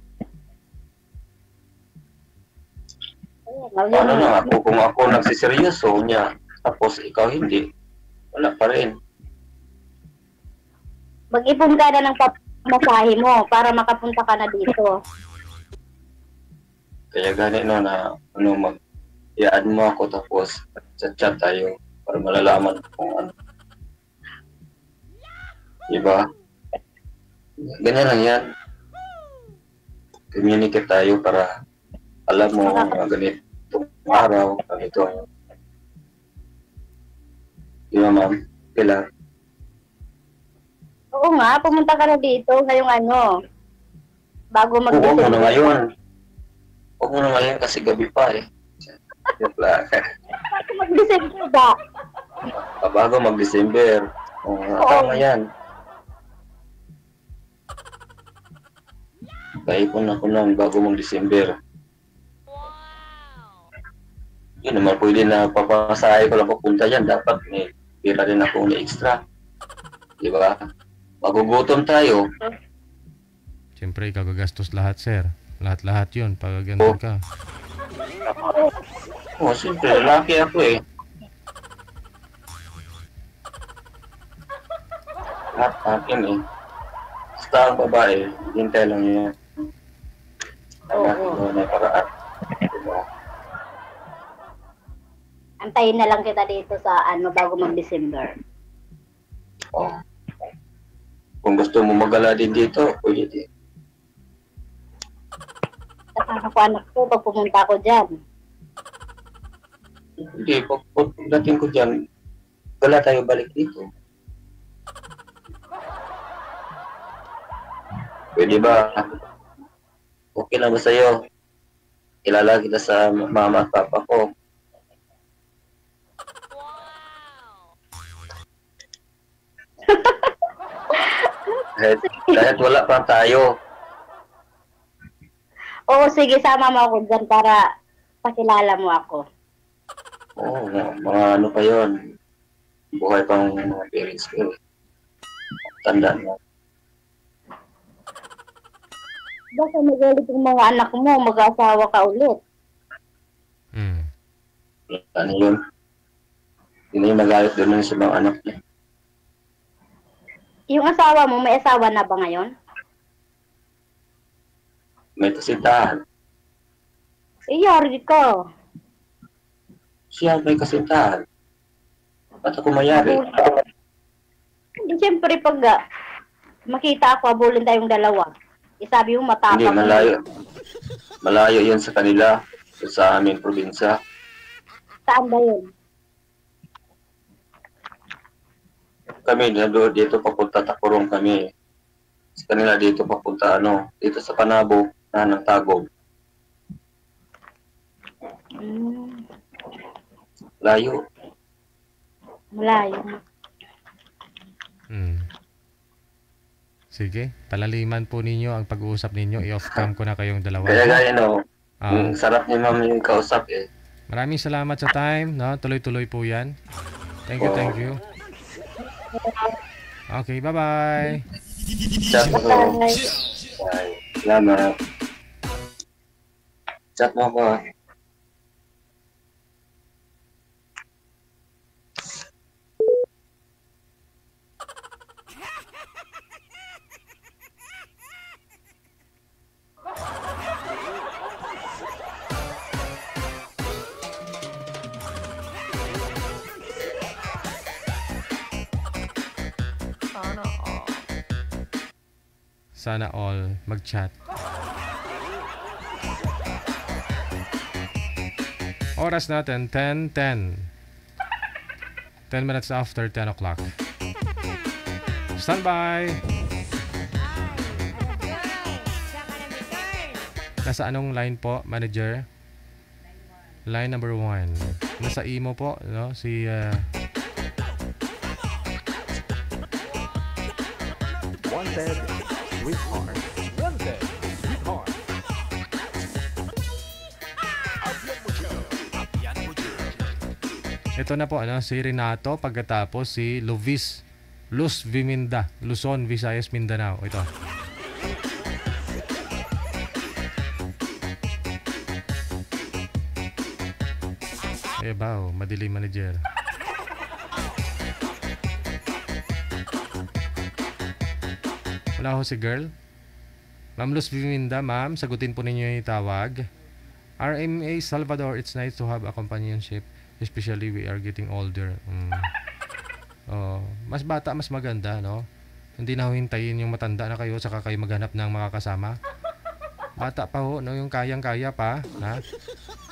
Paano na ako kung ako nagsiseryoso niya, tapos ikaw hindi, wala pa rin. Mag-ipon ka na ng pamasahe mo para makapunta ka na dito. Kaya gani no na ano i-add mo ako tapos chat tayo para malalaman kung ano. Diba? Ganyan lang yan. Communicate tayo para alam mo na ganitong araw, ganito. Di ba, ma'am? Kailan? Oo nga, pumunta ka na dito ngayong ano. Bago Huwag mo mag-December. na ngayon. Huwag mo na ngayon kasi gabi pa eh. Bago mag-December ba? Bago mag-December. Tama yan. Kaipon ako lang bago mag-December. Yun naman pwede na papasahe ko lang papunta yan. Dapat may pira rin ako na extra. Di ba? Magugutom tayo. Siyempre, kagagastos lahat, sir. Lahat-lahat yun, pag ganun ka. Siyempre, lalaki ako eh. Lahat akin eh. Basta ang babae, hintay lang yan. Oo. May paraan. Diba? Antayin na lang kita dito sa ano bago mag-December. Oh. Kung gusto mo magala din dito, pwede din. Kasama ko anak ko pag pumunta ko dyan. Hindi, pagdating ko dyan, wala tayo balik dito. Pwede ba? Okay na ba sa'yo? Kilala kita sa mama at papa ko. Kahit wala pa tayo. Oo, sige, sama mo ako dyan para pakilala mo ako. Oo, mga ano pa yun. Buhay pang mga parents ko. Tanda na. Baka magalit yung mga anak mo, mag-asawa ka ulit. Ano yun? Hindi yung magalit doon sa mga anak niya. Yung asawa mo, may asawa na ba ngayon? May kasintahan. Yari ka. Siya may kasintahan. Ba't ako mayari? Hindi, siyempre pag makita ako, abulin tayong dalawa. Isabi mo matapang. Hindi, malayo. Malayo yun sa kanila. Sa aming probinsya. Saan ba yun? Kami dito papunta Takurong kami. Sa kanila dito papunta dito sa Panabo na ng Tagog. Layo. Malayo. Sige, palaliman po ninyo ang pag-uusap ninyo. I-off cam ko na kayong dalawa. Kaya ang sarap ni ma'am yung kausap eh. Maraming salamat sa time, no? Tuloy-tuloy po 'yan. Thank you, thank you. Okay, bye-bye. Chat mo ko. Bye. Salamat. Chat mo ko. Sana all mag-chat. Oras natin, 10:10. 10 minutes after 10 o'clock. Stand by! Nasa anong line po, manager? Line number 1. Nasa imo po, no? Si... Wanted, sweetheart. Wanted, sweetheart. Ito na po, ano? Si Renato, pagkatapos si Luz Viminda, Luzon, Visayas, Mindanao. Ito. Baw, madilim manager. Wala ho si girl. Ma'am Luz Viminda, ma'am, sagutin po ninyo yung tawag. RMA Salvador, it's nice to have a companionship, especially we are getting older. Mas bata, mas maganda, no? Hindi na ho hintayin yung matanda na kayo saka kayo maghanap ng mga kasama. Bata pa ho, no? Yung kayang-kaya pa, ha?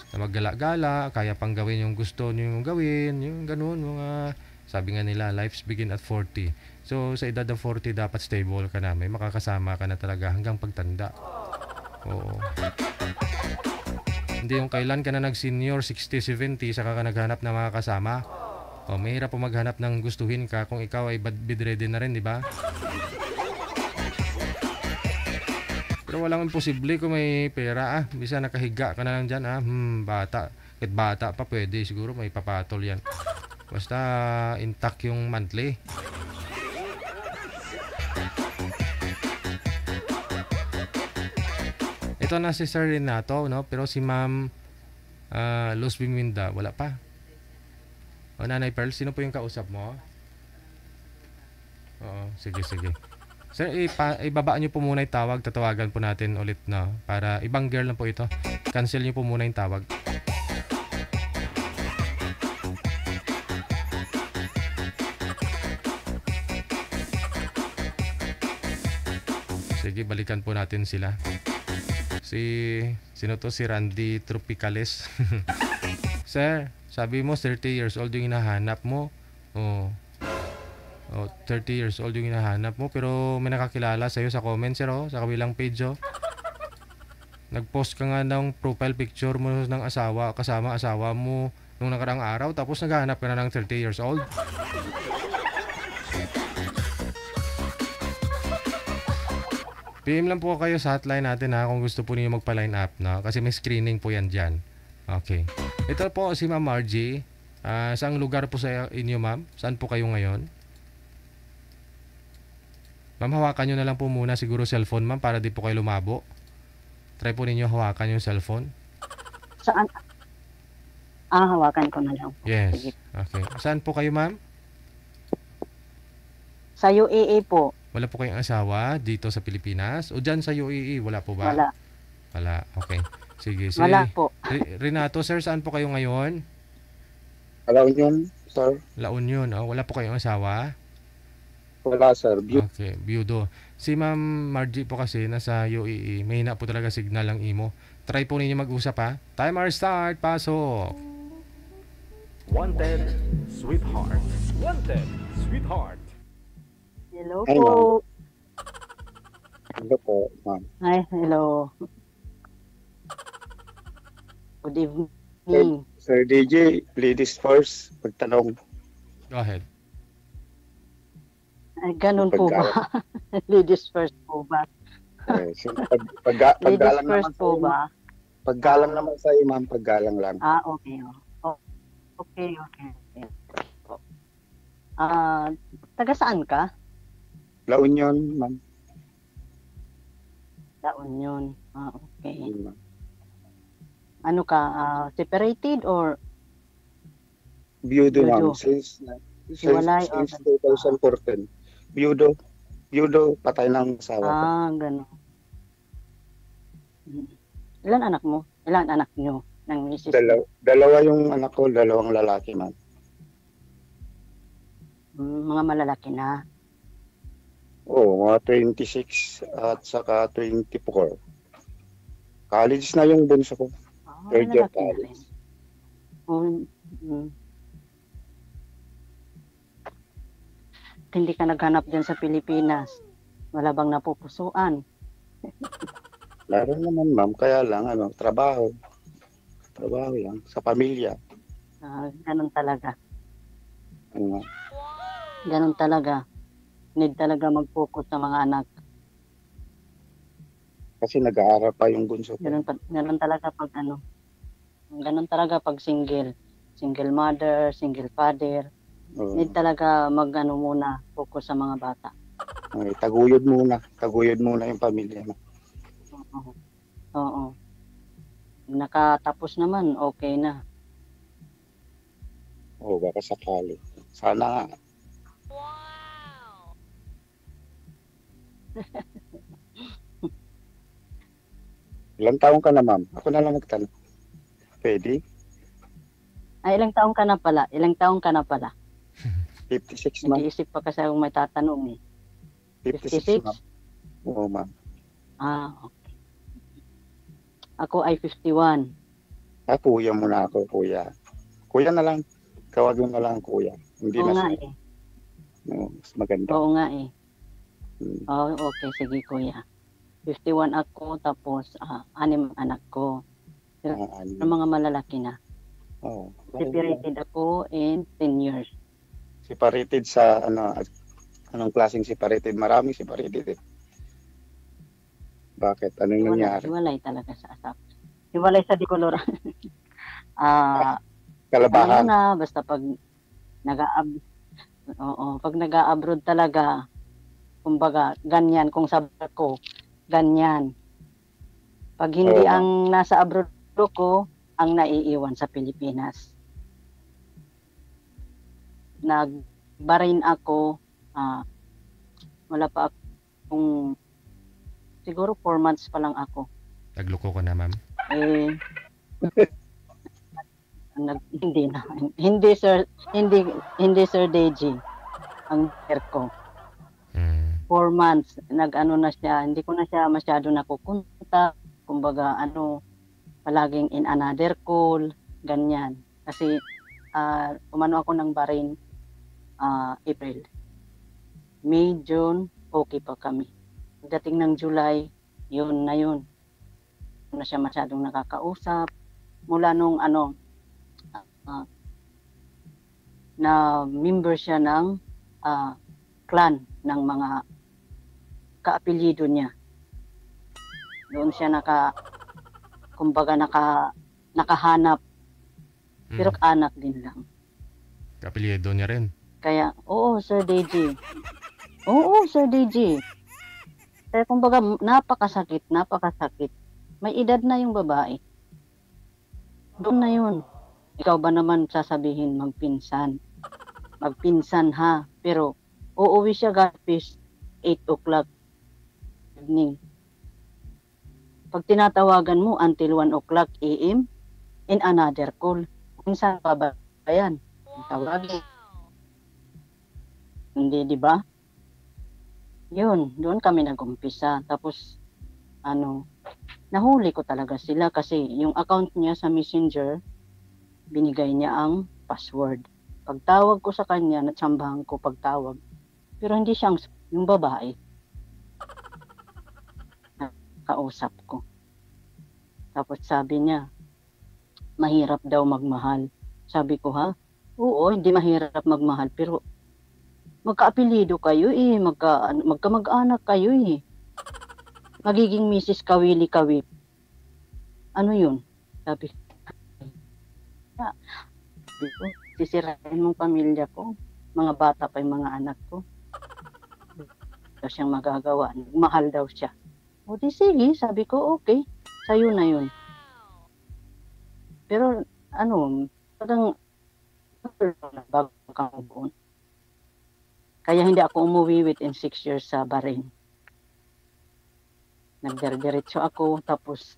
Na maggala-gala, kaya pang gawin yung gusto nyo gawin, yung ganun, mga sabi nga nila, lives begin at 40. So, sa edad ng 40, dapat stable ka na, may makakasama ka na talaga hanggang pagtanda. Oo. Hindi yung kailan ka na nag-senior, 60, 70, saka ka naghanap ng mga kasama. Mahirap po maghanap ng gustuhin ka kung ikaw ay bedridden na rin, di ba? Pero walang imposible kung may pera, bisa nakahiga ka na lang dyan, bata. Kahit bata pa pwede, siguro may papatol yan. Basta intact yung monthly. Ito na si Sir Renato, no? Pero si Ma'am Luz Biminda, wala pa. Nanay Pearl, sino po yung kausap mo? Oo, sige. Sir, ibabaan nyo po muna yung tawag. Tatawagan po natin ulit na. Para ibang girl lang po ito. Cancel nyo po muna yung tawag. Sige, balikan po natin sila. Sino to? Si Randy Tropicales. Sir, sabi mo 30 years old yung hinahanap mo. 30 years old yung hinahanap mo, pero may nakakilala sa'yo sa comments, sa kabilang page, Nag-post ka nga ng profile picture mo ng kasama asawa mo nung nakaraang araw, tapos naghahanap ka na ng 30 years old. PM lang po kayo sa hotline natin, kung gusto po niyo magpa-line up, kasi may screening po yan dyan. Okay. Ito po si Ma'am Margie. Saang lugar po sa inyo, ma'am? Saan po kayo ngayon? Ma'am, hawakan nyo na lang po muna siguro cellphone, ma'am, para di po kayo lumabo. Try po ninyo hawakan yung cellphone. Saan? Hawakan ko na lang. Yes. Sige. Okay. Saan po kayo, ma'am? Sa UAE po. Wala po kayong asawa dito sa Pilipinas? O dyan sa UAE, wala po ba? Wala. Okay. Sige. Wala po. Renato, sir, saan po kayo ngayon? La Union, sir. La Union. Wala po kayong asawa? Wala, sir. Okay, byudo. Si Ma'am Margie po kasi nasa UAE. May hina po talaga signal ang imo. Try po ninyo mag-usap, ha. Timer start. Pasok. Wanted, sweetheart. Wanted, sweetheart. Hello Hi, po. Hello po, ma'am. Hi, hello. Good evening. Sir DJ, ladies first, pagtanong. Go ahead. Ay, ganun po ba? Ladies first po ba? Paggalang Ladies first naman po ba? Paggalang naman sa iyo, ma'am, paggalang lang. Okay. Okay. Taga saan ka? La Union, ma'am. La Union. Okay. Ma'am. Ano ka? Separated or? Byudo, ma'am. Byudo. Since Hiwalay, 2014. Byudo, patay ng asawa. Gano'n. Ilan anak mo? Ilan anak nyo? Ng misis? Dalawa yung anak ko, dalawang lalaki, ma'am. Mga malalaki na. Mga 26 at saka 24. College na yung bunso ko. Third year Malalaki na rin. college. Mm. Hindi ka naghanap dyan sa Pilipinas. Wala bang napupusuan? Meron naman, ma'am. Kaya lang, trabaho. Trabaho lang. Sa pamilya. Ganun talaga. Ano, Ganun talaga. Need talaga mag-focus sa mga anak. kasi nag-aaral pa yung bunso ko. Ganun talaga pag ganun talaga pag single. Single mother, single father. Need talaga muna, focus sa mga bata. Taguyod muna. Taguyod muna yung pamilya. Oo. Nakatapos naman, okay na. Baka sakali. Sana nga. Ilang taong ka na, ma'am? Ako na lang magtanong. Pwede? Ay, ilang taong ka na pala? 56, ma'am. Nag-iisip pa kasi akong may tatanong eh. 56, ma'am. Oo, ma'am. Okay. Ako ay 51. Kuya muna ako, kuya. Kuya na lang. Tawagin na lang kuya. Hindi Oo na nga siya. eh. Mas maganda. Oo nga eh. Okay, sige kuya. 51 ako, tapos 6 anak ko. Ang mga malalaki na. Separated ako in 10 years. Separated sa anong klaseng separated? Maraming separated eh. Bakit? Anong nangyari? Hiwalay talaga sa asawa. Hiwalay sa dikolor. Kalabahan. Basta pag pag nag-abroad talaga, kumbaga, ganyan, kung sabi ko, ganyan. Pag hindi ang nasa abroad ko, ang naiiwan sa Pilipinas. Nagbarin ako, wala pa akong, siguro 4 months pa lang ako. Nagloko ko na, ma'am. Hindi na. Hindi Sir Deji. Ang bear ko. 4 months, na siya, hindi ko na siya masyado nakukunta. Kumbaga, palaging in another call, ganyan. Kasi, umano ako ng Bahrain, April. May, June, okay pa kami. Pagdating ng July, yun na yun. Hindi na siya masyadong nakakausap. Mula nung na member siya ng clan ng mga kaapelyido niya. Doon siya nakahanap. Pero anak din lang. Kaapelyido niya rin. Kaya, oo, Sir Deji. Oo, Sir Deji. Kaya kumbaga, napakasakit. May edad na yung babae. Doon na yun. Ikaw ba naman sasabihin magpinsan? Magpinsan ha. Pero, uuwi siya gapis 8 o'clock evening. Pag tinatawagan mo until 1 o'clock AM, in another call. Minsan pa ba yan? Tawagin. Hindi, di ba? Yun, doon kami nag-umpisa. Tapos, nahuli ko talaga sila kasi yung account niya sa Messenger, binigay niya ang password. Pagtawag ko sa kanya, natsambahan ko pagtawag. Pero hindi siya yung babae. Kausap ko. Tapos sabi niya, mahirap daw magmahal. Sabi ko, ha? Oo, hindi mahirap magmahal. Pero magkaapelido kayo eh. Magkamag-anak kayo eh. Magiging Mrs. Kawili-Kawip. Ano yun? Sabi ko, sisirain mong pamilya ko. Mga bata pa yung mga anak ko. Daw siyang magagawa. Mahal daw siya. O di sige, sabi ko, okay. Sa'yo na yun. Pero, parang bago ka doon. Kaya hindi ako umuwi within 6 years sa Bahrain. Nagdiretso ako, tapos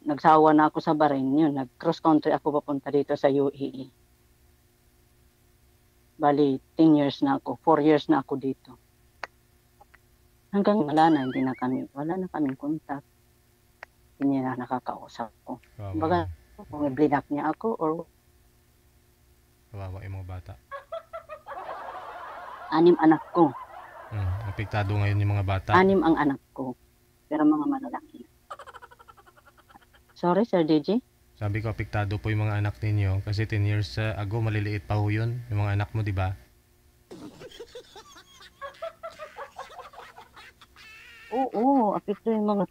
nagsawa na ako sa Bahrain, yun, nag-cross country ako papunta dito sa UAE. Bali, 10 years na ako. 4 years na ako dito. Hanggang wala na kaming contact. Hindi na nakakausap ko. Kumbaga, kung i-blinak niya ako or Kawawa yung mga bata. 6 anak ko. Apektado ngayon yung mga bata. 6 ang anak ko. Pero mga malalaki. Sorry, Sir DJ? Sabi ko, apektado po yung mga anak ninyo kasi 10 years ago, maliliit pa ho yun, yung mga anak mo, di ba? Oo, apekto yung mga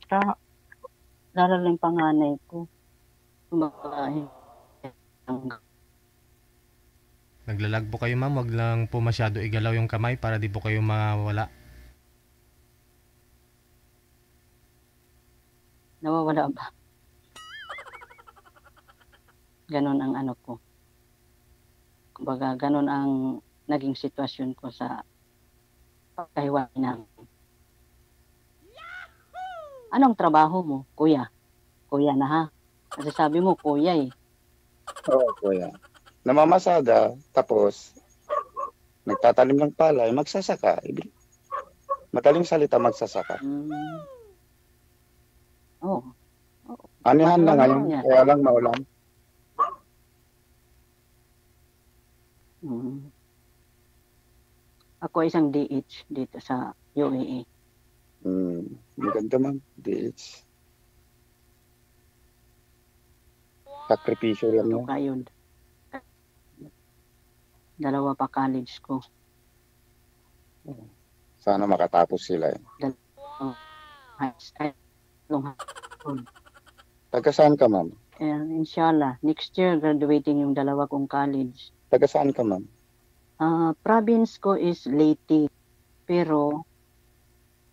lalo lang panganay ko. Naglalag po kayo, ma'am. Wag lang po masyado igalaw yung kamay para di po kayo mawala. Nawawala ba? Ganon ang ano ko. Kumbaga, ganon ang naging sitwasyon ko sa pagkahiwalay namin. Anong trabaho mo, kuya? Kuya na ha? Kasi sabi mo, kuya eh. Oo, kuya. Namamasada, tapos nagtatanim ng palay, magsasaka. Madaling salita, magsasaka. Oo. Anihan na ngayon, kaya lang maulan. Ako isang DH dito sa UAE. Maganda ma'am, DH. Sakripisyo lang yan. Kayod. 2 pa college ko. Sana makatapos sila eh. Taga saan ka ma'am? Inshallah, next year graduating yung 2 kong college. Taga saan ka ma'am? Province ko is Leyte. Pero,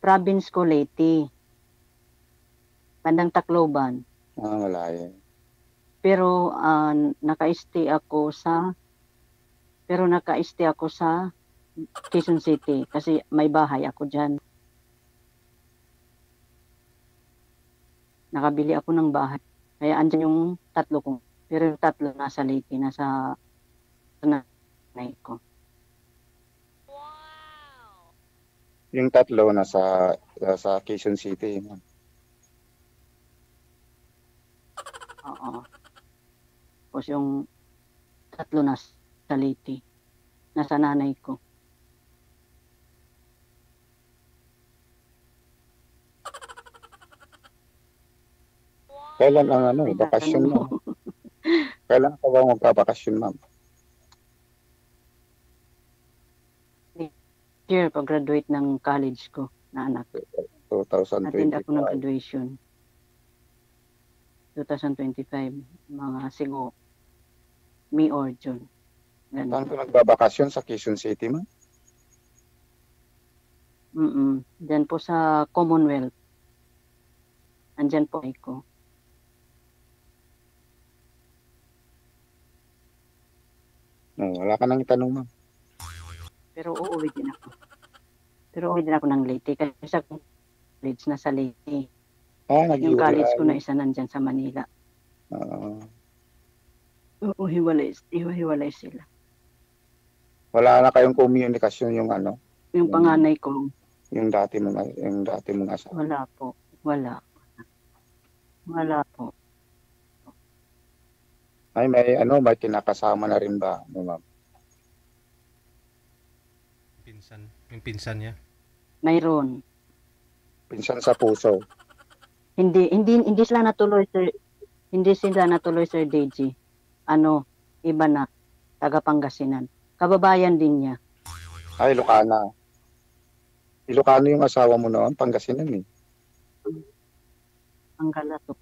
province ko Leyte. Bandang Tacloban. Malayo. Pero, naka-stay ako sa Quezon City. Kasi may bahay ako dyan. Nakabili ako ng bahay. Kaya andyan yung 3 ko. Pero yung 3 nasa Leyte, nasa nanay ko. Yung 3 nasa Quezon City. Oo. Tapos yung 3 nasa Leyte. Nasa nanay ko. Kailan ang bakasyon mo? Kailan ka ba magpapakasyon, ma'am? Year pag-graduate ng college ko na anak. 2025. Attend ako ng graduation. 2025. Mga siguro May or June. Saan ka nagbabakasyon? Sa Quezon City, ma'am? Diyan po sa Commonwealth. Andyan po ako. Wala ka nang itanong, ma'am. Pero uuwi din ako ng Leyte. Kasi sa college na sa Leyte. Yung college ko na isa nandyan sa Manila. Oo, hiwalay sila. Wala na kayong komunikasyon yung Yung panganay ko. Yung dati mong asawa. Wala po. Wala po. Ay, may kinakasama na rin ba, ma'am? Yung pinsan niya? Mayroon. Pinsan sa puso? Hindi sila natuloy, sir. Hindi sila natuloy, Sir DJ. Iba na. Taga Pangasinan. Kababayan din niya. Ay, Ilocana. Ilocano yung asawa mo noon? Pangasinan eh. Panggalato.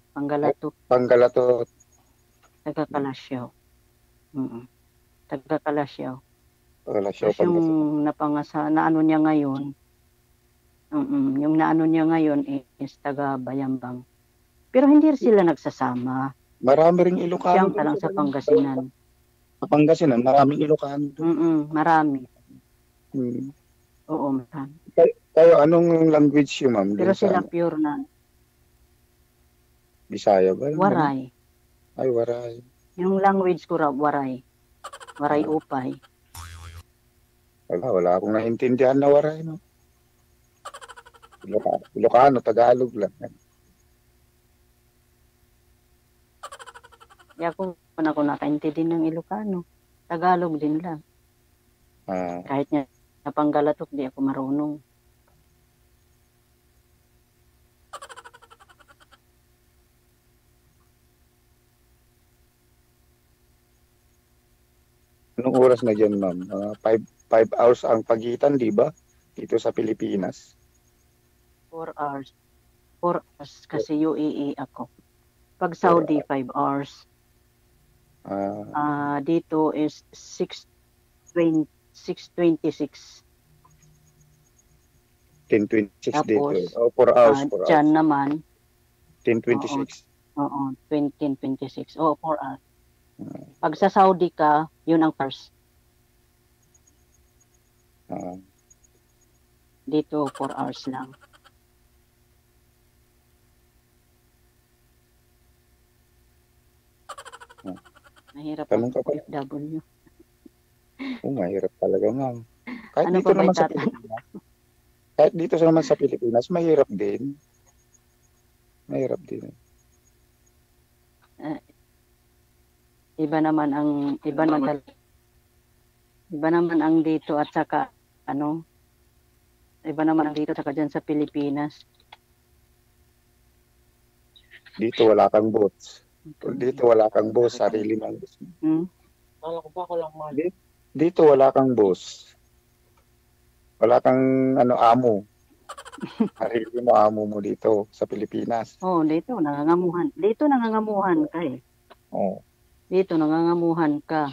Taga Kalasyaw. Taga Kalasyaw. Kalasyaw, Tapos yung naano niya ngayon, yung naano niya ngayon is taga Bayambang. Pero hindi sila nagsasama. Marami ring Ilocano. Siyang lang sa Pangasinan. Sa Pangasinan, maraming Ilocano. Marami. Oo, marami. Kayo, anong language yun, ma'am? Pero sila pure na. Bisaya ba? Waray. Ay, Waray. Yung language ko raw, Waray. Waray Upay. Wala akong naintindihan na waray, no? Ilocano, Tagalog lang. Kaya kung ako nakaintindi ng Ilocano, Tagalog din lang. Kahit nga napanggalatok, di ako marunong. Anong oras na dyan, ma'am? 5 hours ang pagitan, di ba? Dito sa Pilipinas. 4 hours. 4 hours kasi UAE ako. Pag Saudi, 5 hours. Dito is 6:26. 10:26 Tapos, dito. 4 hours. 4 dyan hours. naman, 10:26. oo, 10:26. Oo, 4 hours. Pag sa Saudi ka, yun ang first. Dito, 4 hours lang. Mahirap Tanong ka ang pa. OFW. Mahirap talaga, ma'am. Kahit Ano dito pa ba naman sa itatanong? Pilipinas. Kahit dito naman sa Pilipinas, mahirap din. Mahirap din. Iba naman ang dito at saka iba naman ang dito saka dyan sa Pilipinas. Dito wala kang boss. Dito wala kang boss, sarili mo ang boss. Kala ko pa ako lang Dito wala kang boss. Wala kang amo. Sarili mo amo mo dito sa Pilipinas. Dito nangangamuhan. Dito nangangamuhan ka eh. Dito nangangamuhan ka.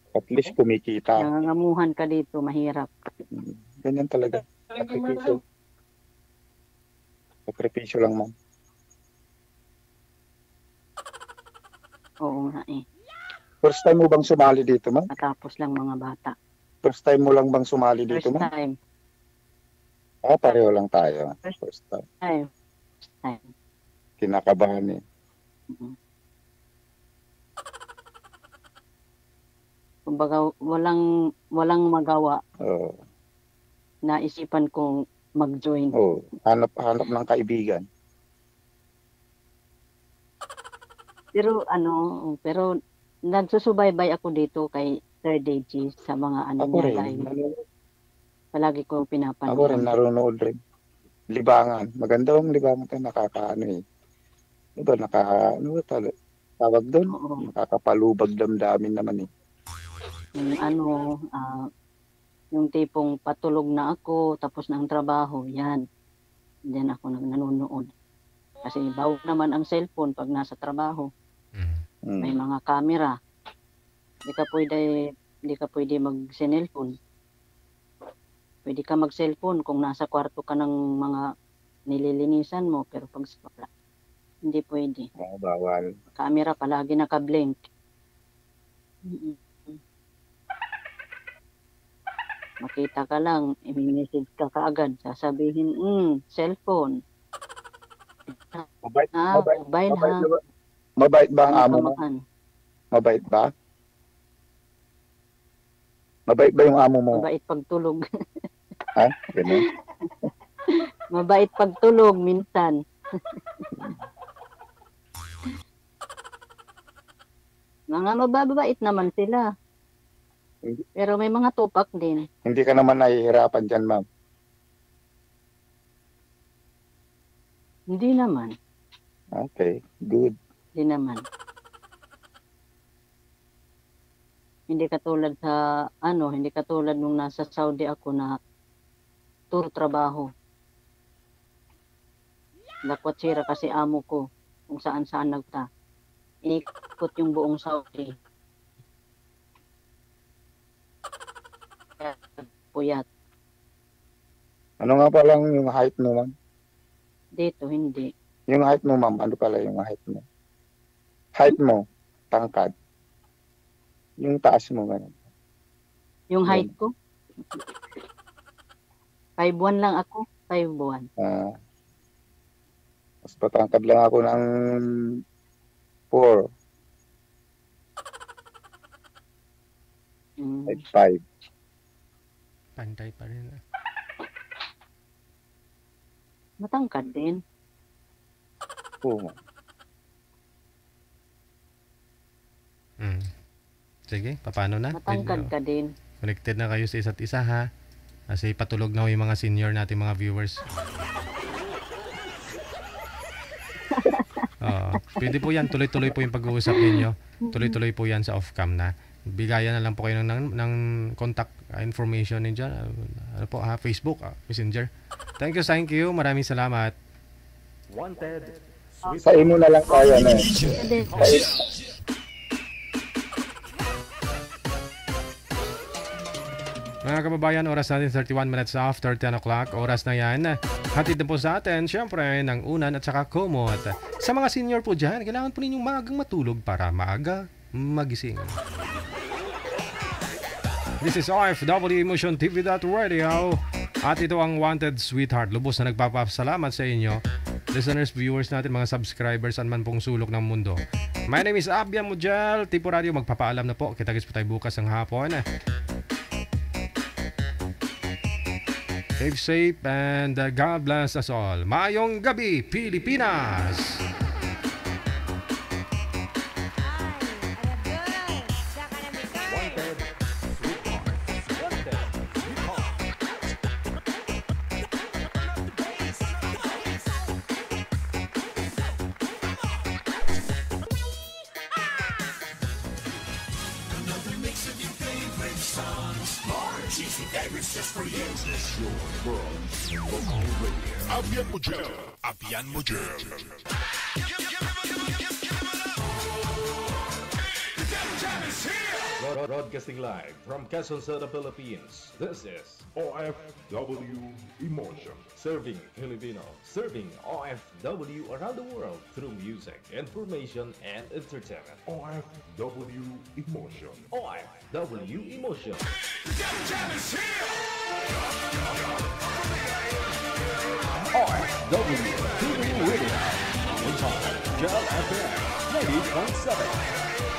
At least kumikita. Nangangamuhan ka dito, mahirap. Ganyan talaga. Sakripisyo. Sakripisyo lang, ma'am. Oo nga eh. First time mo bang sumali dito, ma'am? Matapos lang mga bata. First time mo lang bang sumali dito, First ma'am? time. Pareho lang tayo. First time. First time. Kinakabahan eh. Kumbaga, walang magawa. Oo. Naisipan kong mag-join. Hanap ng kaibigan. Pero nagsusubaybay ako dito kay Sir Deji sa mga Ako rin. live. Palagi ko pinapanood. Ako rin, naronood rin. Libangan. Maganda ang libangan tayo. Nakakaano eh. Diba, tawag doon? Nakakapalubag damdamin naman eh. Yung tipong patulog na ako, tapos na ang trabaho, yan. Diyan ako nanonood. Kasi bawal naman ang cellphone pag nasa trabaho. May mga camera. Hindi ka pwede mag-cellphone. Pwede ka mag-cellphone kung nasa kwarto ka ng mga nililinisan mo, pero pag wala, hindi pwede. Bawal. Camera palagi naka-blink. Makita ka lang, i-message ka kaagad, sasabihin, cellphone. Mabait ha? Mabait ba ang amo mo? Mabait ba? Mabait ba yung amo mo? Mabait pagtulog. Ha? Ganun? Mabait pagtulog minsan. Mga mababait naman sila. Pero may mga tupak din. Hindi ka naman nahihirapan dyan, ma'am? Hindi naman. Okay, good. Hindi naman. Hindi katulad nung nasa Saudi ako na tour trabaho. Lakwatsira kasi amo ko kung saan-saan nagta. Ikot yung buong Saudi. Puyat. Ano nga pa lang yung height mo, ma'am? Dito, hindi. Yung height mo, ma'am, ano pala yung height mo? Height mo, tangkad. Yung taas mo, gano'n. Yung height ko? 5'1" lang ako. 5'1". Mas patangkad lang ako ng 4. 5'5". Pantay pa rin. Matangkad din. Oo. Sige, paano na? Matangkad ka din. Connected na kayo sa isa't isa, ha? Kasi patulog na yung mga senior natin, mga viewers. Pwede po yan, tuloy-tuloy po yung pag-uusap ninyo. Tuloy-tuloy po yan sa off-cam na. Bigayan na lang po kayo ng contact information ninyo. Ano po, Facebook, Messenger. Thank you. Maraming salamat. Wanted. Sa imo na lang tayo na. Mga kababayan, oras natin 31 minutes after 10 o'clock. Oras na yan. Hatid na po sa atin, syempre, ng unan at saka kumot. Sa mga senior po dyan, kailangan po ninyong maagang matulog para maaga magising. This is OFW Emotion TV.radio. At ito ang Wanted Sweetheart. Lubos na nagpapasalamat sa inyo, listeners, viewers natin, mga subscribers, man pong sulok ng mundo. My name is Abia Mujel, Tipo Radio. Magpapaalam na po. Kita-kits po tayo bukas ng hapon. Stay safe and God bless us all. Maayong gabi, Pilipinas! Abian Mujel. Broadcasting live from Quezon City, Philippines. This is OFW Emotion. Serving Filipino. Serving OFW around the world through music, information, and entertainment. OFW Emotion. OFW Emotion. OFW TV Radio. On time. Gel FM 90.7.